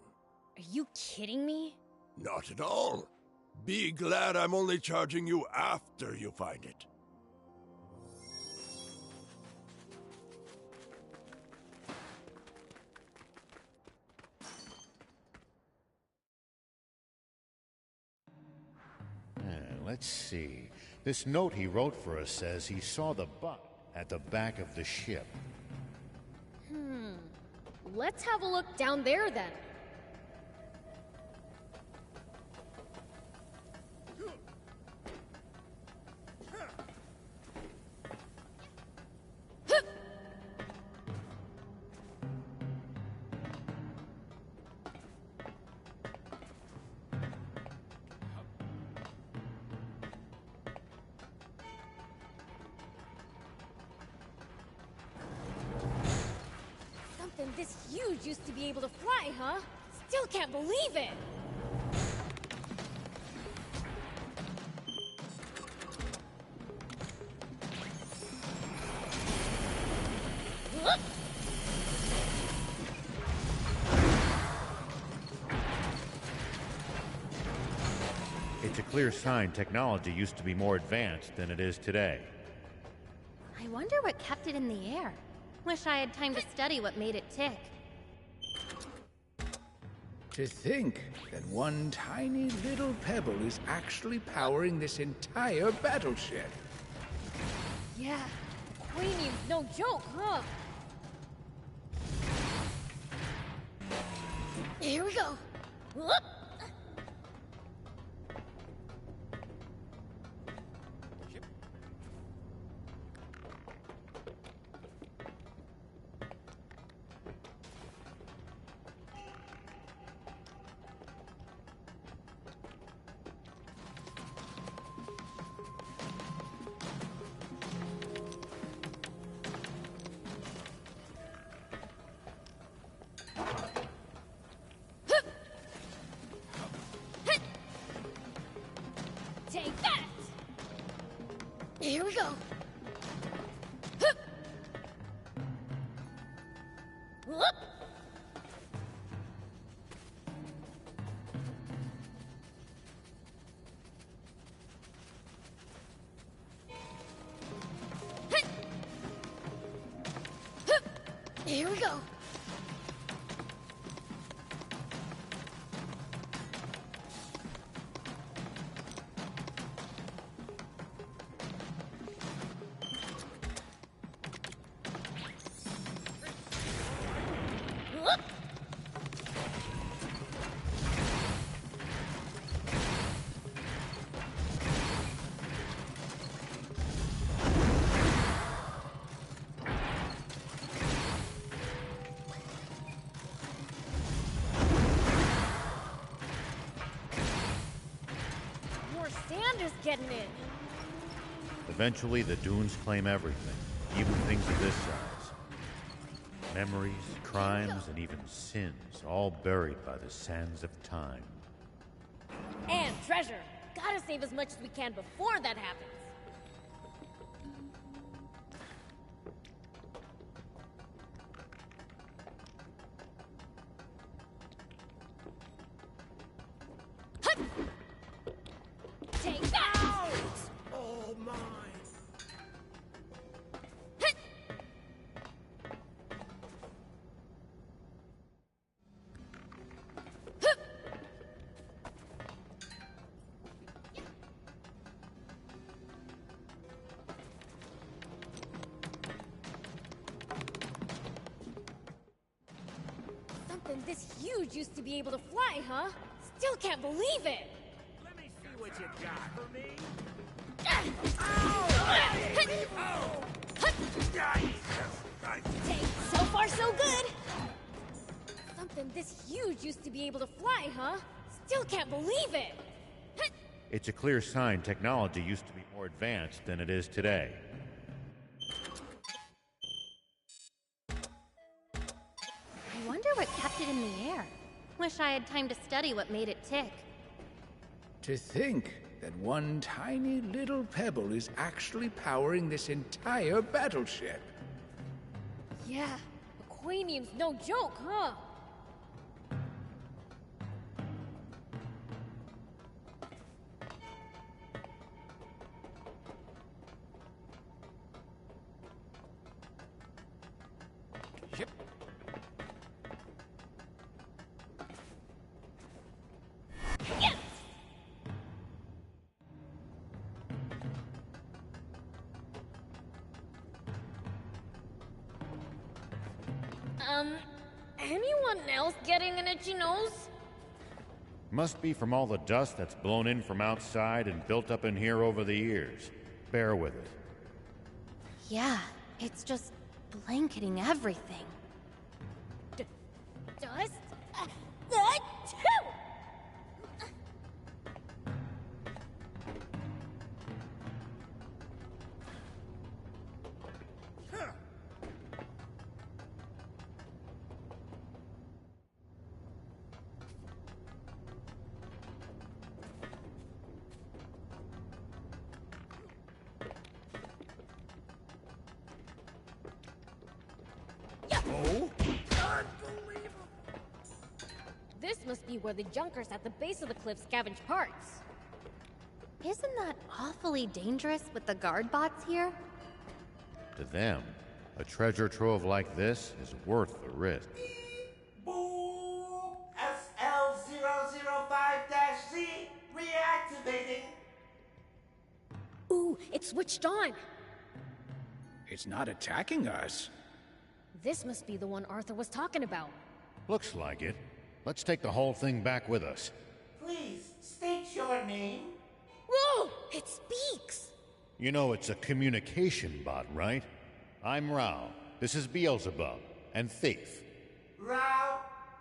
Are you kidding me? Not at all. Be glad I'm only charging you after you find it. Let's see. This note he wrote for us says he saw the butt at the back of the ship. Let's have a look down there then. Something this huge used to be able to fly, huh? Still can't believe it! It's a clear sign technology used to be more advanced than it is today. I wonder what kept it in the air. Wish I had time to study what made it tick. To think that one tiny little pebble is actually powering this entire battleship. Yeah, Queenie's no joke, huh? Here we go. Whoop. Take that! Here we go. Hup. Whoop. Hit. Hup. Here we go. Whoop. More sand is getting in. Eventually, the dunes claim everything, even things of this size. Memories, crimes, and even sins, all buried by the sands of time. And treasure. Gotta save as much as we can before that happens. Take that! All mine. Something this huge used to be able to fly, huh? Still can't believe it! Let me see what you got for me. So far, so good! Something this huge used to be able to fly, huh? Still can't believe it! It's a clear sign technology used to be more advanced than it is today. I wonder what kept it in the air. Wish I had time to study what made it tick. To think that one tiny little pebble is actually powering this entire battleship. Yeah, Aquanium's no joke, huh? Yep. Yes! Anyone else getting an itchy nose? Must be from all the dust that's blown in from outside and built up in here over the years. Bear with it. Yeah, it's just blanketing everything. Dust? Two! Oh? This must be where the junkers at the base of the cliff scavenge parts. Isn't that awfully dangerous with the guard bots here? To them, a treasure trove like this is worth the risk. Boo! SL005-Z reactivating. Ooh, it's switched on. It's not attacking us. This must be the one Arthur was talking about. Looks like it. Let's take the whole thing back with us. Please state your name. Whoa! It speaks! You know it's a communication bot, right? I'm Rao. This is Beelzebub. And Thief. Row,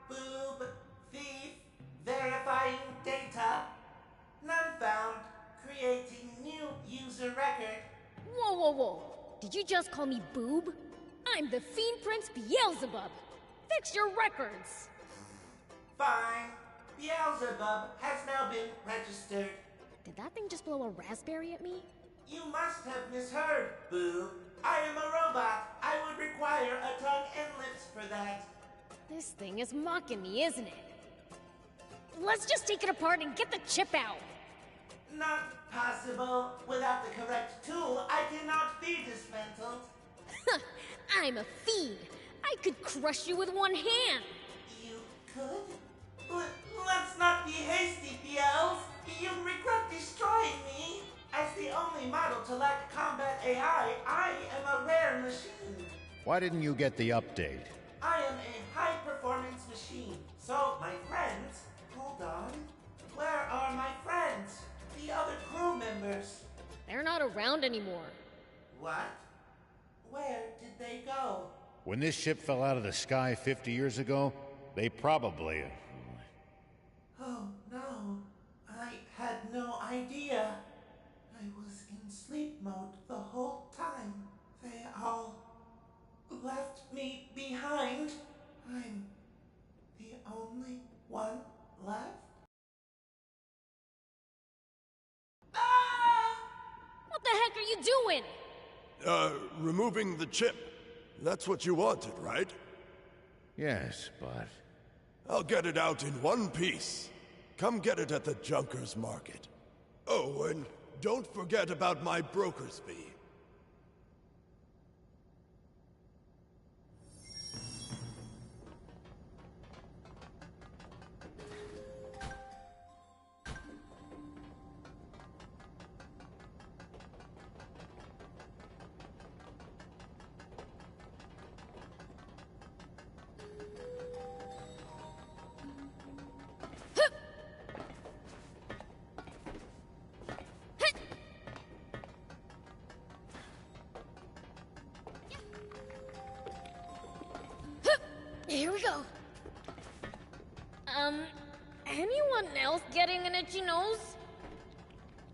boob, thief, verifying data. None found. Creating new user record. Whoa, whoa, whoa. Did you just call me boob? I'm the Fiend Prince Beelzebub. Fix your records. Fine. Beelzebub has now been registered. Did that thing just blow a raspberry at me? You must have misheard, Boo. I am a robot. I would require a tongue and lips for that. This thing is mocking me, isn't it? Let's just take it apart and get the chip out. Not possible. Without the correct tool, I cannot be dismantled. I'm a fiend. I could crush you with one hand. You could? Let's not be hasty, Beels. You'll regret destroying me. As the only model to lack combat AI, I am a rare machine. Why didn't you get the update? I am a high-performance machine. So, my friends, hold on. Where are my friends? The other crew members? They're not around anymore. What? Where did they go? When this ship fell out of the sky 50 years ago, they probably... Oh, no. I had no idea. I was in sleep mode the whole time. They all left me behind. I'm the only one left. What the heck are you doing? Removing the chip. That's what you wanted, right? Yes, but... I'll get it out in one piece. Come get it at the Junkers Market. Oh, and don't forget about my broker's fee. Here we go. Anyone else getting an itchy nose?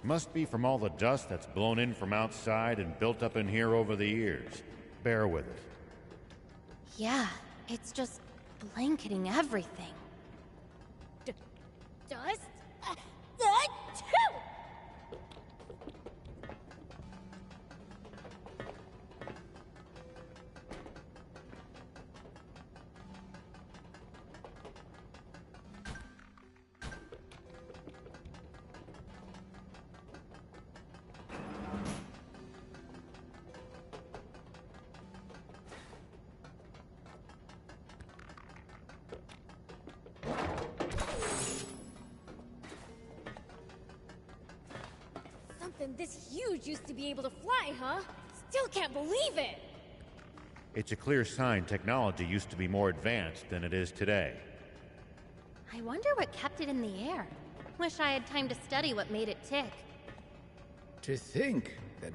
Must be from all the dust that's blown in from outside and built up in here over the years. Bear with it. Yeah, it's just blanketing everything. Dust? Something this huge used to be able to fly, huh? Still can't believe it! It's a clear sign technology used to be more advanced than it is today. I wonder what kept it in the air. Wish I had time to study what made it tick. To think that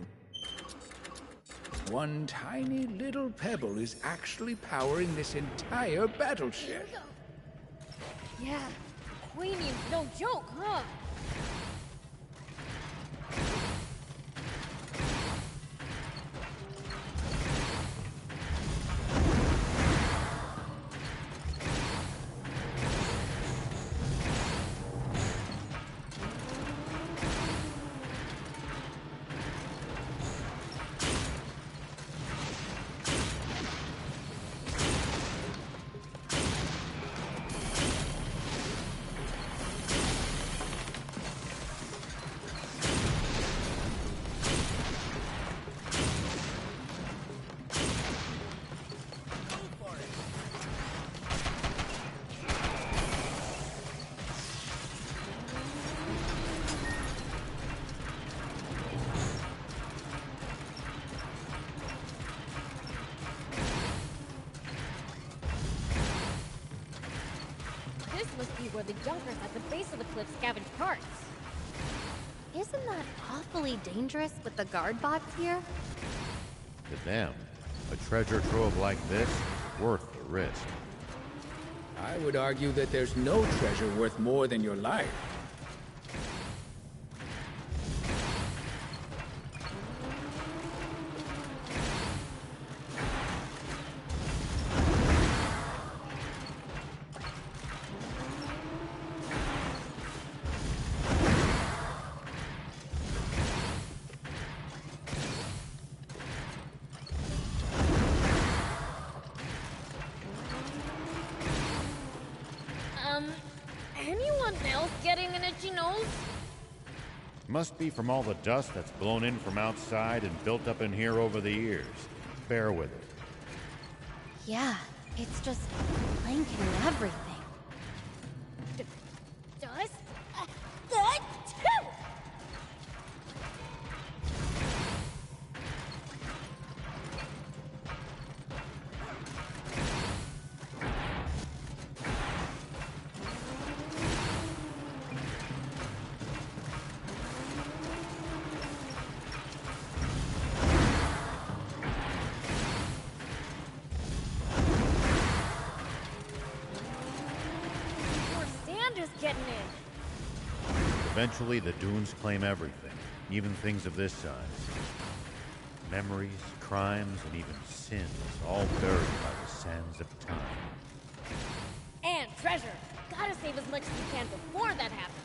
one tiny little pebble is actually powering this entire battleship. Yeah, Queenie's no joke, huh? This must be where the Junkers at the base of the cliff scavenge parts. Isn't that awfully dangerous with the guard bots here? To them, a treasure trove like this, worth the risk. I would argue that there's no treasure worth more than your life. Anyone else getting an itchy nose? Must be from all the dust that's blown in from outside and built up in here over the years. Bear with it. Yeah, it's just blanketing everything. Dust? Getting in. Eventually, the dunes claim everything, even things of this size. Memories, crimes, and even sins, all buried by the sands of time. And treasure! Gotta save as much as we can before that happens.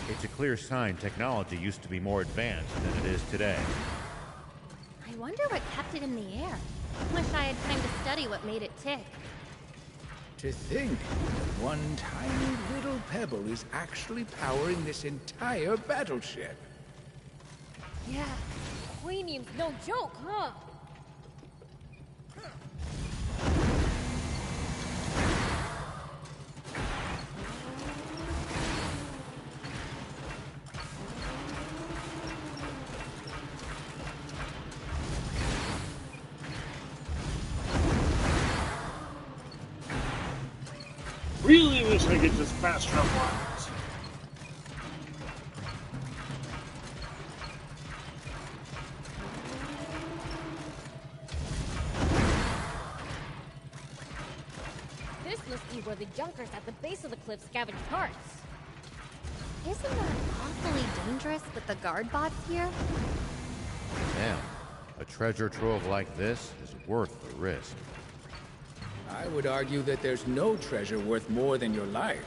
It's a clear sign technology used to be more advanced than it is today. I wonder what kept it in the air. Wish I had time to study what made it tick. To think that one tiny little pebble is actually powering this entire battleship. Yeah, Queenium's no joke, huh? Really wish I could just fast travel lines. This must be where the junkers at the base of the cliff scavenge parts. Isn't that awfully dangerous with the guard bots here? Damn, a treasure trove like this is worth the risk. I would argue that there's no treasure worth more than your life.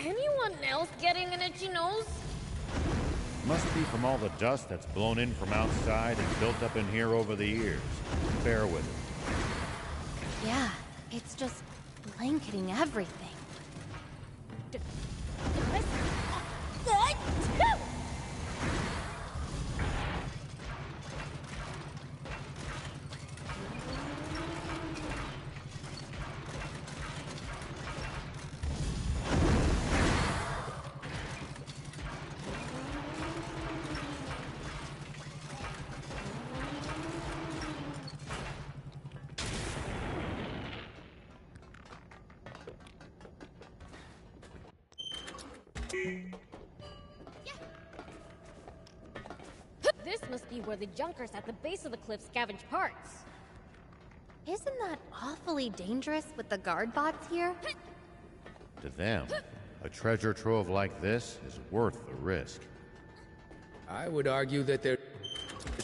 Anyone else getting an itchy nose? Must be from all the dust that's blown in from outside and built up in here over the years. Bear with it. Yeah, it's just blanketing everything. This must be where the junkers at the base of the cliff scavenge parts. Isn't that awfully dangerous with the guard bots here? To them, a treasure trove like this is worth the risk. I would argue that there's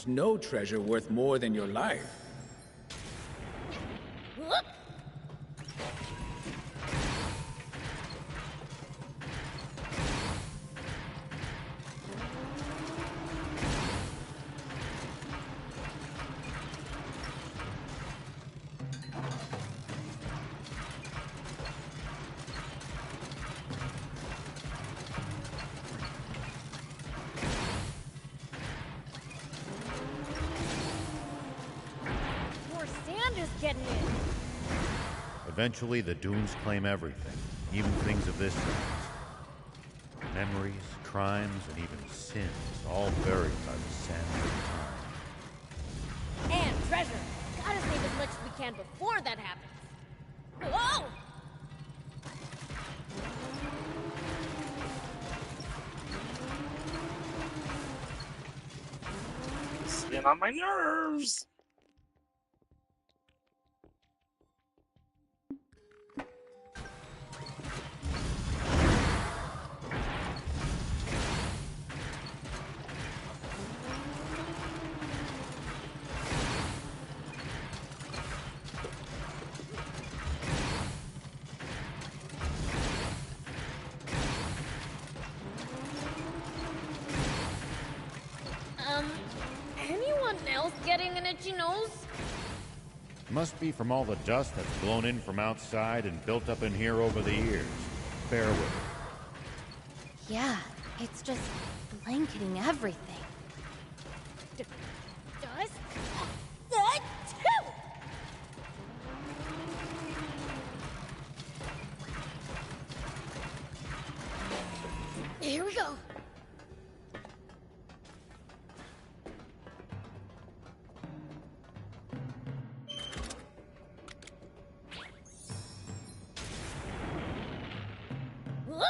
no treasure worth more than your life. Getting in. Eventually, the dunes claim everything, even things of this size. Memories, crimes, and even sins, all buried by the sands of time. And treasure. Gotta save as much as we can before that happens. Whoa! It's getting on my nerves. almost getting an itchy nose. Must be from all the dust that's blown in from outside and built up in here over the years. Bear with it. Yeah, it's just blanketing everything. Does? Here we go. Whoop.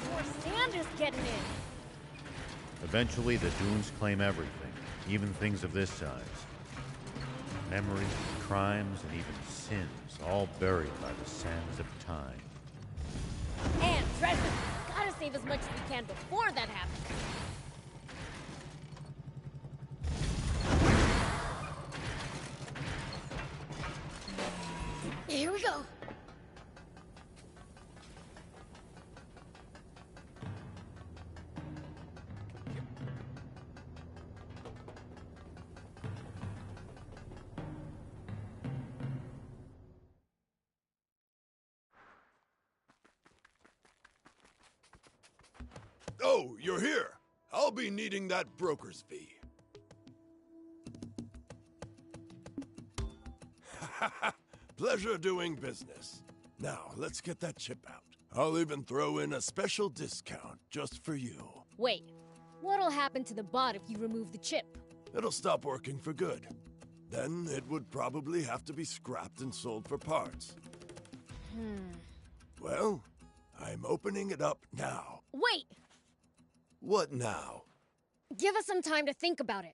More sand is getting in. Eventually, the dunes claim everything, even things of this size. Memories, crimes, and even sins, all buried by the sands of time. And treasure. Gotta save as much as we can before that happens. Here we go. Oh, you're here. I'll be needing that broker's fee. Pleasure doing business. Now, let's get that chip out. I'll even throw in a special discount just for you. Wait, what'll happen to the bot if you remove the chip? It'll stop working for good. Then it would probably have to be scrapped and sold for parts. Well, I'm opening it up now. Wait! What now? Give us some time to think about it.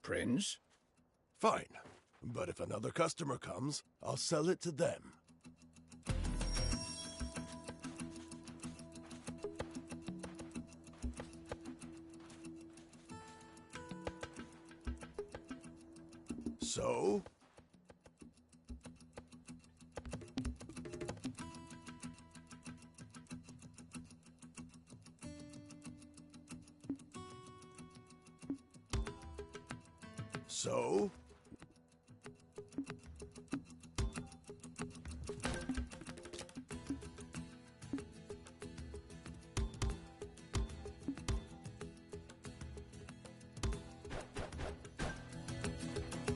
Prince? Fine. But if another customer comes, I'll sell it to them. So? So?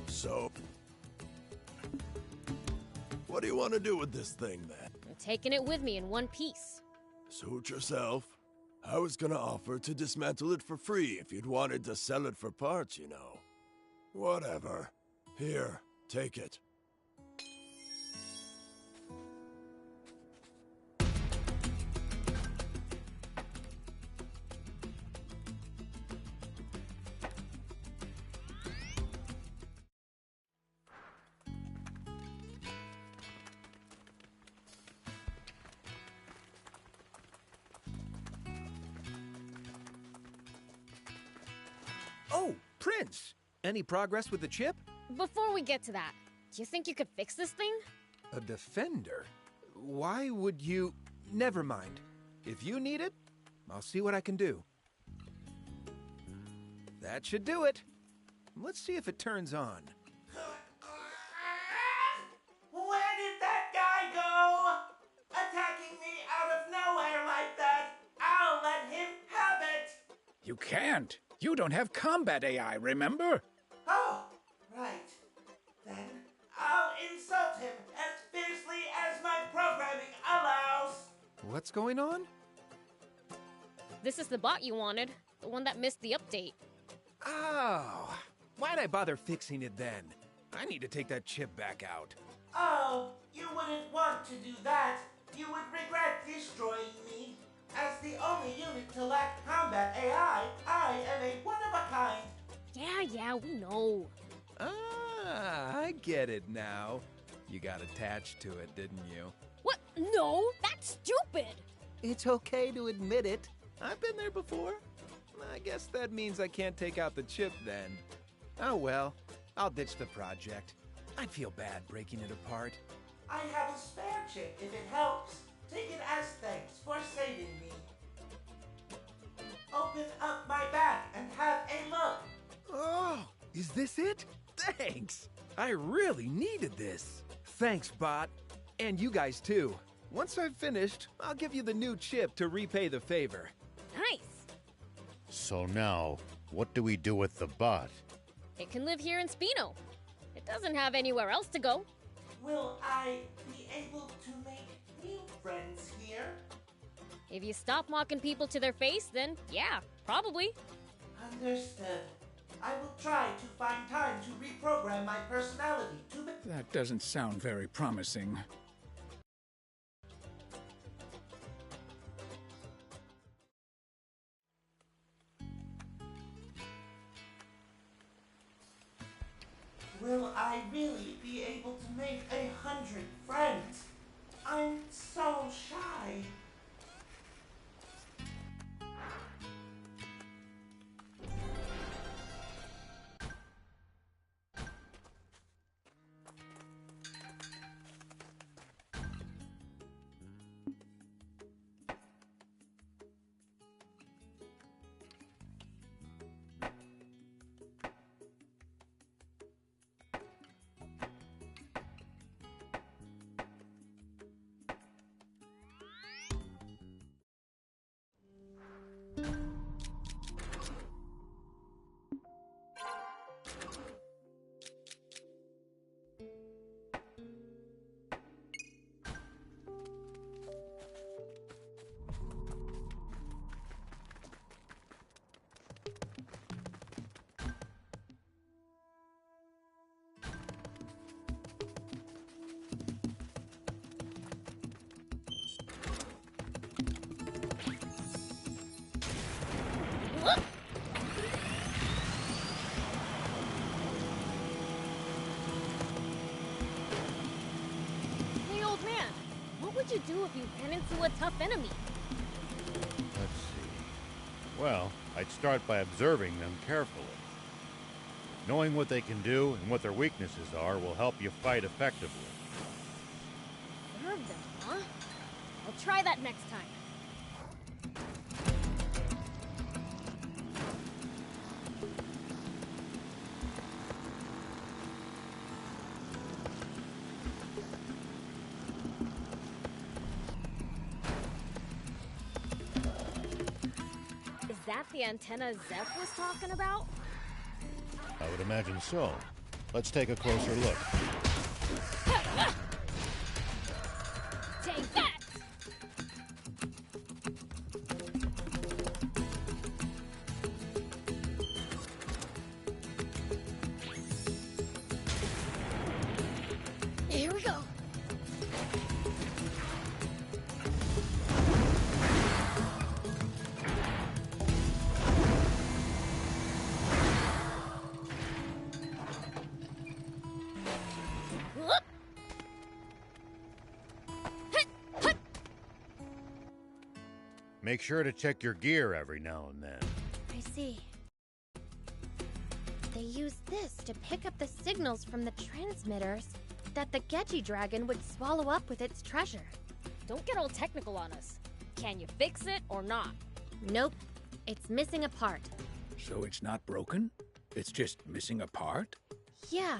So? What do you want to do with this thing, then? I'm taking it with me in one piece. Suit yourself. I was gonna offer to dismantle it for free if you'd wanted to sell it for parts, you know. Whatever. Here, take it. Oh, Prince! Any progress with the chip? Before we get to that, do you think you could fix this thing? A defender? Why would you... Never mind. If you need it, I'll see what I can do. That should do it. Let's see if it turns on. Where did that guy go? Attacking me out of nowhere like that. I'll let him have it. You can't. You don't have combat AI, remember? Oh, right. Then I'll insult him as fiercely as my programming allows. What's going on? This is the bot you wanted. The one that missed the update. Oh, why'd I bother fixing it then? I need to take that chip back out. Oh, you wouldn't want to do that. You would regret destroying me. As the only unit to lack combat AI, I am a one-of-a-kind. Yeah, we know. Ah, I get it now. You got attached to it, didn't you? What? No, that's stupid. It's okay to admit it. I've been there before. I guess that means I can't take out the chip then. Oh well, I'll ditch the project. I'd feel bad breaking it apart. I have a spare chip if it helps. Take it as thanks for saving me. Open up my bag and have a look. Oh, is this it? Thanks! I really needed this. Thanks, Bot. And you guys too. Once I've finished, I'll give you the new chip to repay the favor. Nice. So now, what do we do with the bot? It can live here in Spino. It doesn't have anywhere else to go. Will I be able to make new friends here? If you stop mocking people to their face, then yeah, probably. Understood. I will try to find time to reprogram my personality to be... That doesn't sound very promising. Will I really be able to make 100 friends? I'm so shy. Hey, old man, what would you do if you ran into a tough enemy? Let's see. Well, I'd start by observing them carefully. Knowing what they can do and what their weaknesses are will help you fight effectively. Observe them, huh? I'll try that next time. Is that the antenna Zeph was talking about? I would imagine so. Let's take a closer look. Take that! Here we go. Make sure to check your gear every now and then. I see. They use this to pick up the signals from the transmitters that the Gedgy dragon would swallow up with its treasure. Don't get all technical on us. Can you fix it or not? Nope. It's missing a part. So it's not broken? It's just missing a part? Yeah.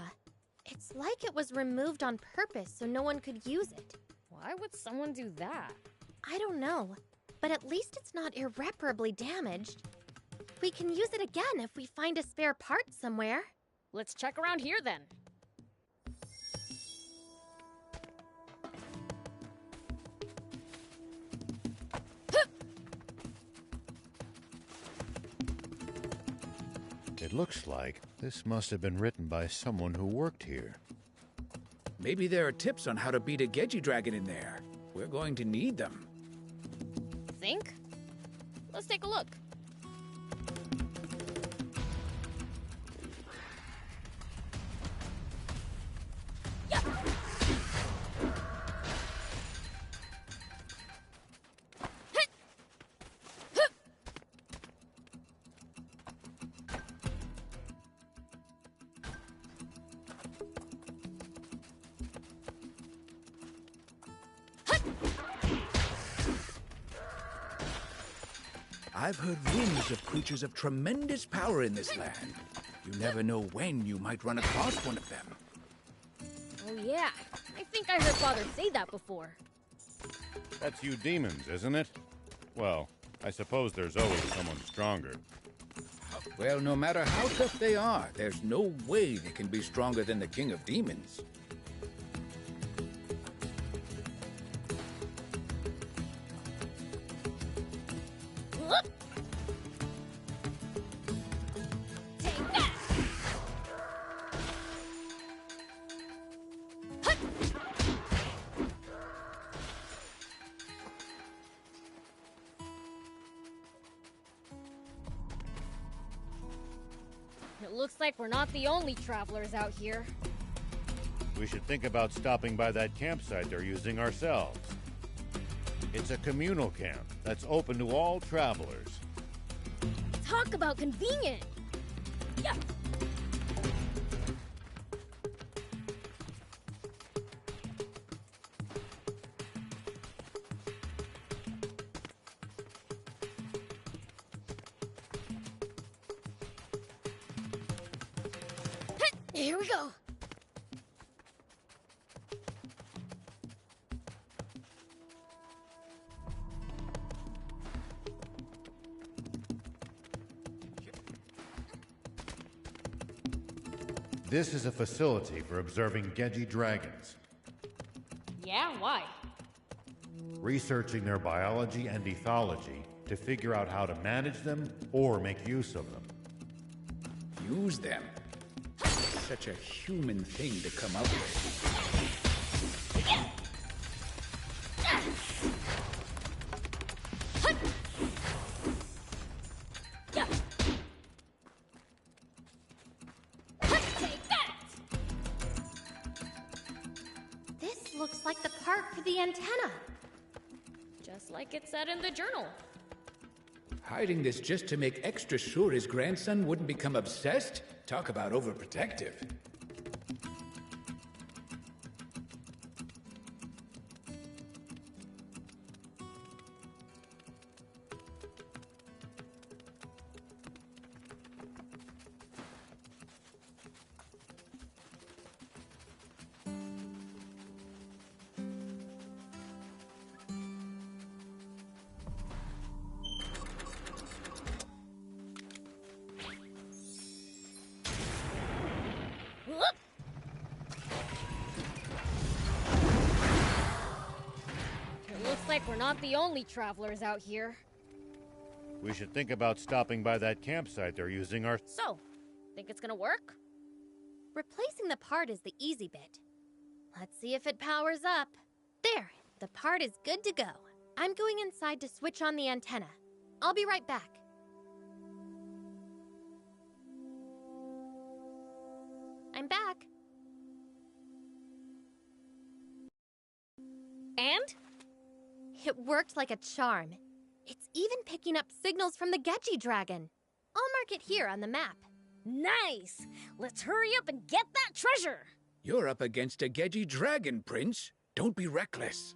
It's like it was removed on purpose so no one could use it. Why would someone do that? I don't know. But at least it's not irreparably damaged. We can use it again if we find a spare part somewhere. Let's check around here then. It looks like this must have been written by someone who worked here. Maybe there are tips on how to beat a Gedgy dragon in there. We're going to need them. Think? Let's take a look. I've heard rumors of creatures of tremendous power in this land. You never know when you might run across one of them. Oh yeah, I think I heard Father say that before. That's you demons, isn't it? Well, I suppose there's always someone stronger. Well, no matter how tough they are, there's no way they can be stronger than the King of Demons. It looks like we're not the only travelers out here. We should think about stopping by that campsite they're using ourselves. It's a communal camp that's open to all travelers. Talk about convenient! Yeah. Here we go. This is a facility for observing Geji dragons, Yeah, why? researching their biology and ethology to figure out how to manage them or make use of them. Use them? Such a human thing to come up with. This looks like the part for the antenna. Just like it said in the journal. Hiding this just to make extra sure his grandson wouldn't become obsessed? Talk about overprotective. It looks like we're not the only travelers out here. We should think about stopping by that campsite they're using our... So, think it's gonna work? Replacing the part is the easy bit. Let's see if it powers up. There, the part is good to go. I'm going inside to switch on the antenna. I'll be right back. I'm back. And? It worked like a charm. It's even picking up signals from the Geji dragon. I'll mark it here on the map. Nice! Let's hurry up and get that treasure! You're up against a Geji dragon, Prince. Don't be reckless.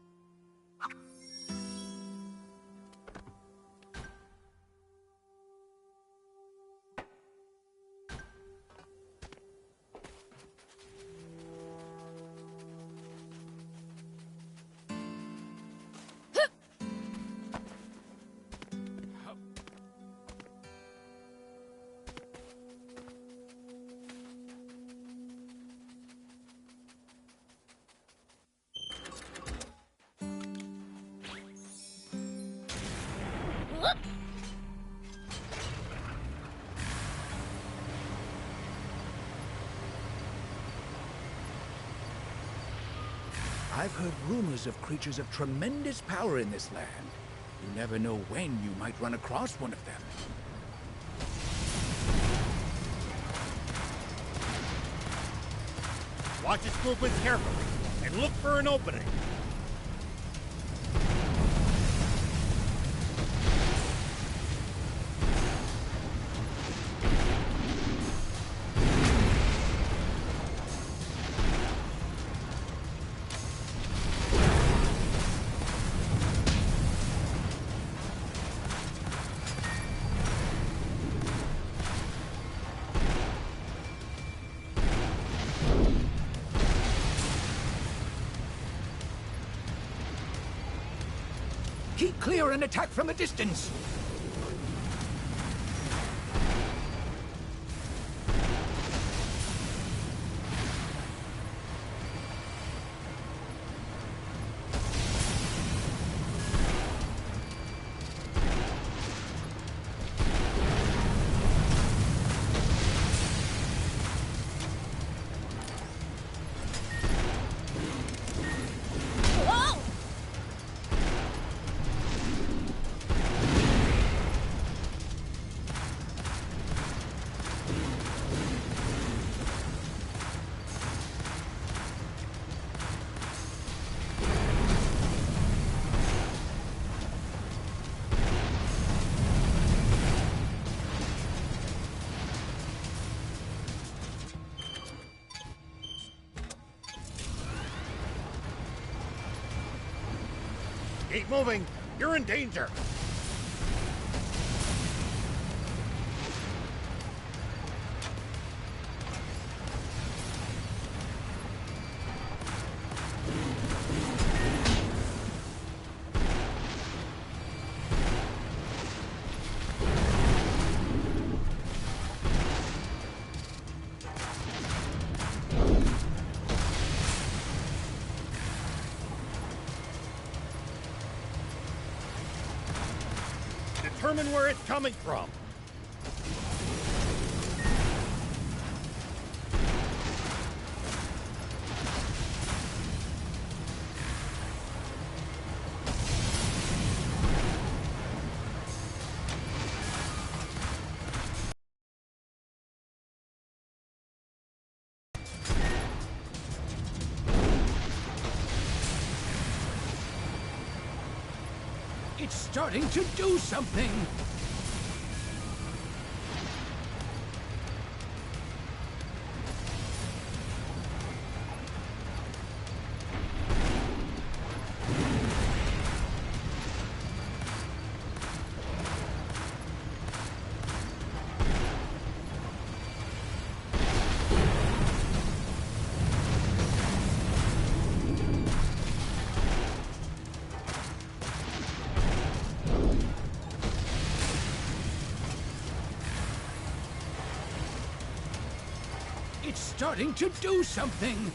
I've heard rumors of creatures of tremendous power in this land. You never know when you might run across one of them. Watch its movements carefully, and look for an opening. Keep clear and attack from a distance! Keep moving! You're in danger! Determine where it's coming from. It's starting to do something! It's starting to do something!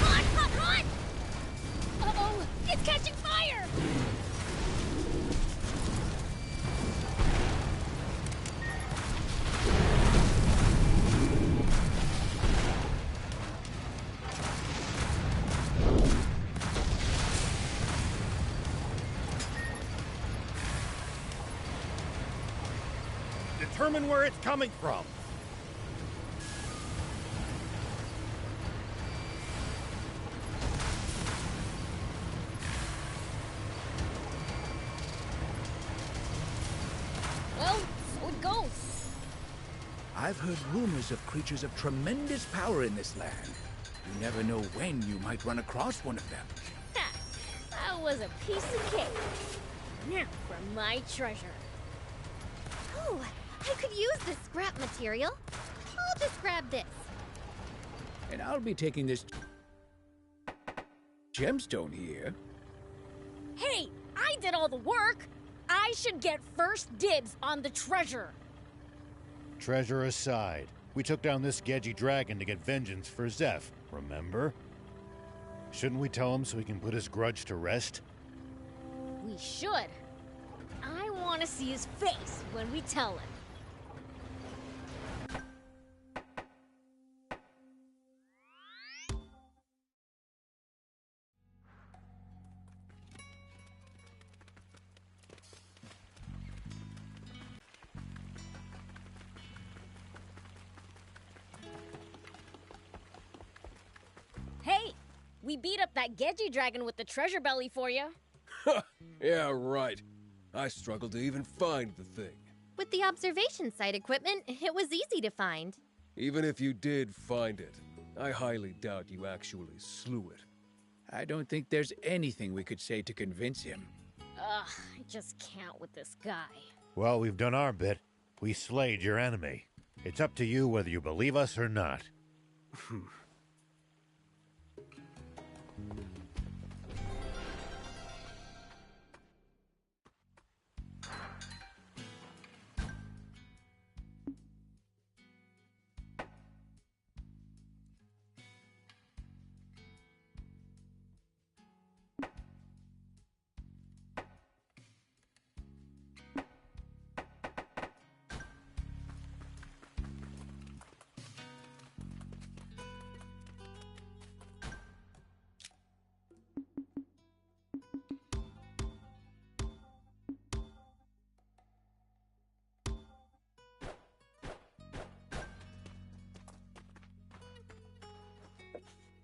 Hot! Uh-oh! It's catching fire! Determine where it's coming from. Well, so it goes. I've heard rumors of creatures of tremendous power in this land. You never know when you might run across one of them. Ha! That was a piece of cake. Now for my treasure. Oh, I could use this scrap material. I'll just grab this. And I'll be taking this gemstone here. Hey, I did all the work. I should get first dibs on the treasure. Treasure aside, we took down this Gedgy dragon to get vengeance for Zeph, remember? Shouldn't we tell him so he can put his grudge to rest? We should. I want to see his face when we tell him. Hey, we beat up that Gedgy dragon with the treasure belly for you. Yeah, right. I struggled to even find the thing. With the observation site equipment, it was easy to find. Even if you did find it, I highly doubt you actually slew it. I don't think there's anything we could say to convince him. Ugh, I just can't with this guy. Well, we've done our bit. We slayed your enemy. It's up to you whether you believe us or not.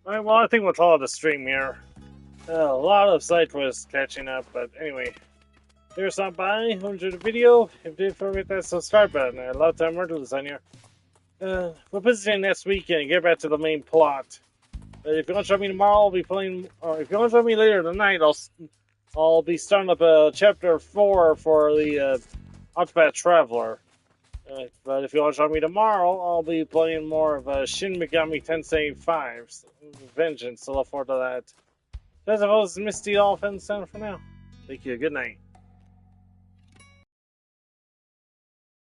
Alright, well, I think we'll call it a stream here. A lot of side quests catching up, but anyway. If you stop by, enjoyed the video. If you did, forget that subscribe button. A lot of time work to this on here. We'll visit next weekend and get back to the main plot. If you want to join me tomorrow, I'll be playing, or if you want to join me later tonight, I'll be starting up chapter 4 for the Octopath Traveler. But if you want to join me tomorrow, I'll be playing more of Shin Megami Tensei 5 Vengeance, so look forward to that. As opposed to Mistydolphin, for now. Thank you, good night.